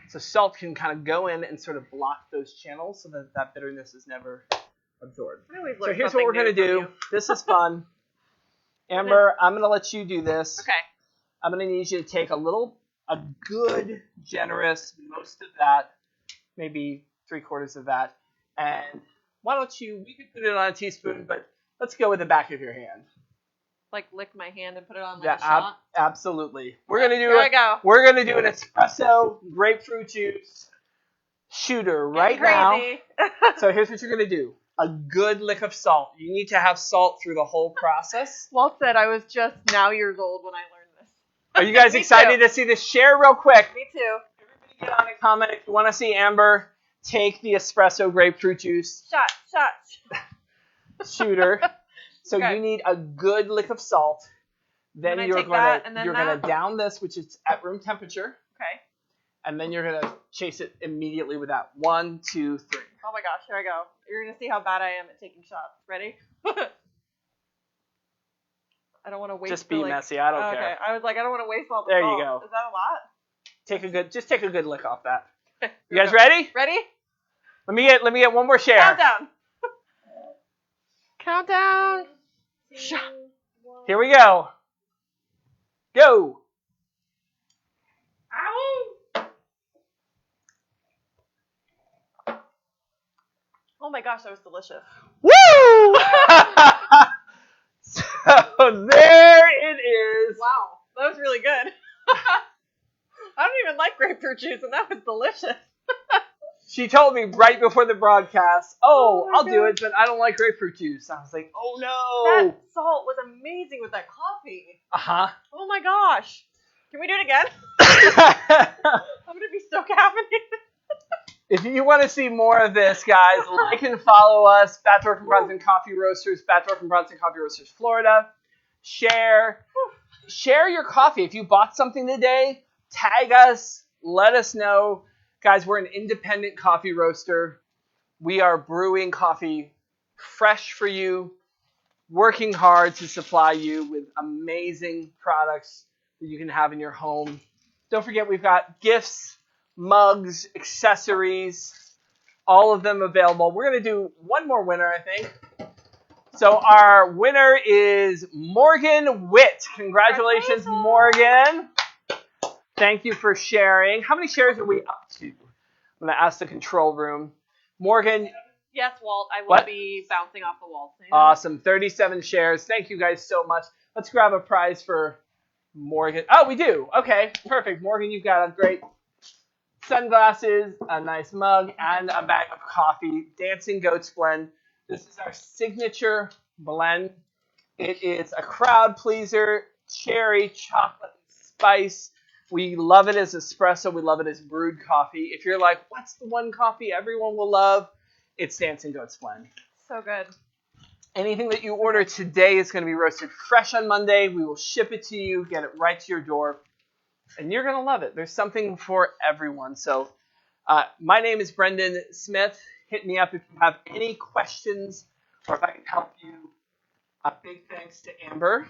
So salt can kind of go in and sort of block those channels so that bitterness is never absorbed. So here's what we're going to do. This is fun. Amber, I'm going to let you do this.
Okay.
I'm going to need you to take a good, generous, most of that, maybe 3/4 of that. And why don't we could put it on a teaspoon, but let's go with the back of your hand.
Like lick my hand and put it on like a shot?
Absolutely. We're going to do
Here we go.
We're going to do an espresso grapefruit juice shooter right now. So here's what you're going to do. A good lick of salt. You need to have salt through the whole process.
Well said. I was just now years old when I learned this.
Are you guys excited to see this? Share real quick.
Me too.
Everybody get on and comment if you want to see Amber take the espresso grapefruit juice
Shot.
shooter. So
Okay.
you need a good lick of salt. Then
I
you're
take that and then
gonna
that?
down this, which is at room temperature,
Okay.
and then you're gonna chase it immediately with that. 1, 2, 3.
Oh my gosh, here I go. You're gonna see how bad I am at taking shots. Ready? I don't want to waste.
Just be messy. I don't
okay.
care.
I was like, I don't want to waste all the
There
salt.
you go.
Is that a lot?
Just take a good lick off that.
Okay,
You guys ready?
Ready?
Let me get one more share.
Countdown. Countdown.
2, 1.
Here we go. Go.
Ow! Oh my gosh, that was delicious.
Woo! So there it is.
Wow, that was really good. I don't even like grapefruit juice, and that was delicious.
She told me right before the broadcast,
Oh my
I'll do
God.
it, but I don't like grapefruit juice. I was like, oh no.
That salt was amazing with that coffee.
Uh-huh.
Oh my gosh. Can we do it again? I'm going to be so caffeinated.
If you want to see more of this, guys, like and follow us, Bathorf and Bronson Coffee Roasters, Bathorf and Bronson Coffee Roasters, Florida. Share your coffee. If you bought something today, tag us, let us know. Guys, we're an independent coffee roaster. We are brewing coffee fresh for you, working hard to supply you with amazing products that you can have in your home. Don't forget, we've got gifts, mugs, accessories, all of them available. We're going to do one more winner, I think. So our winner is Morgan Witt. Congratulations, Morgan. Thank you for sharing. How many shares are we up to? I'm going to ask the control room. Morgan.
Yes, Walt, I will
What?
be bouncing off the wall.
Awesome. 37 shares. Thank you guys so much. Let's grab a prize for Morgan. Oh, we do. Okay, perfect. Morgan, you've got a great sunglasses, a nice mug, and a bag of coffee. Dancing Goats Blend. This is our signature blend. It is a crowd pleaser, cherry, chocolate, spice. We love it as espresso. We love it as brewed coffee. If you're like, what's the one coffee everyone will love? It's Dancing Goats Blend.
So good.
Anything that you order today is going to be roasted fresh on Monday. We will ship it to you, get it right to your door, and you're going to love it. There's something for everyone. So my name is Brenden Smith. Hit me up if you have any questions or if I can help you. A big thanks to Amber.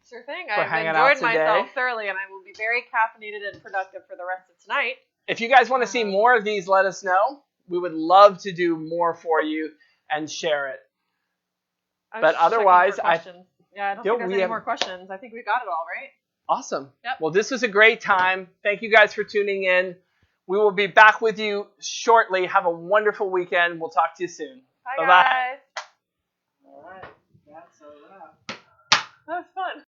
Sure thing.
For
I've
hanging out
enjoyed myself
today.
thoroughly, and I will be very caffeinated and productive for the rest of tonight.
If you guys want to see more of these, let us know. We would love to do more for you and share it.
I was
But
just checking
otherwise,
for questions. I don't think there's any more questions. I think we got it all, right?
Awesome.
Yep.
Well, this was a great time. Thank you guys for tuning in. We will be back with you shortly. Have a wonderful weekend. We'll talk to you soon.
Bye,
Bye-bye.
guys.
All right. That's a wrap.
That was fun.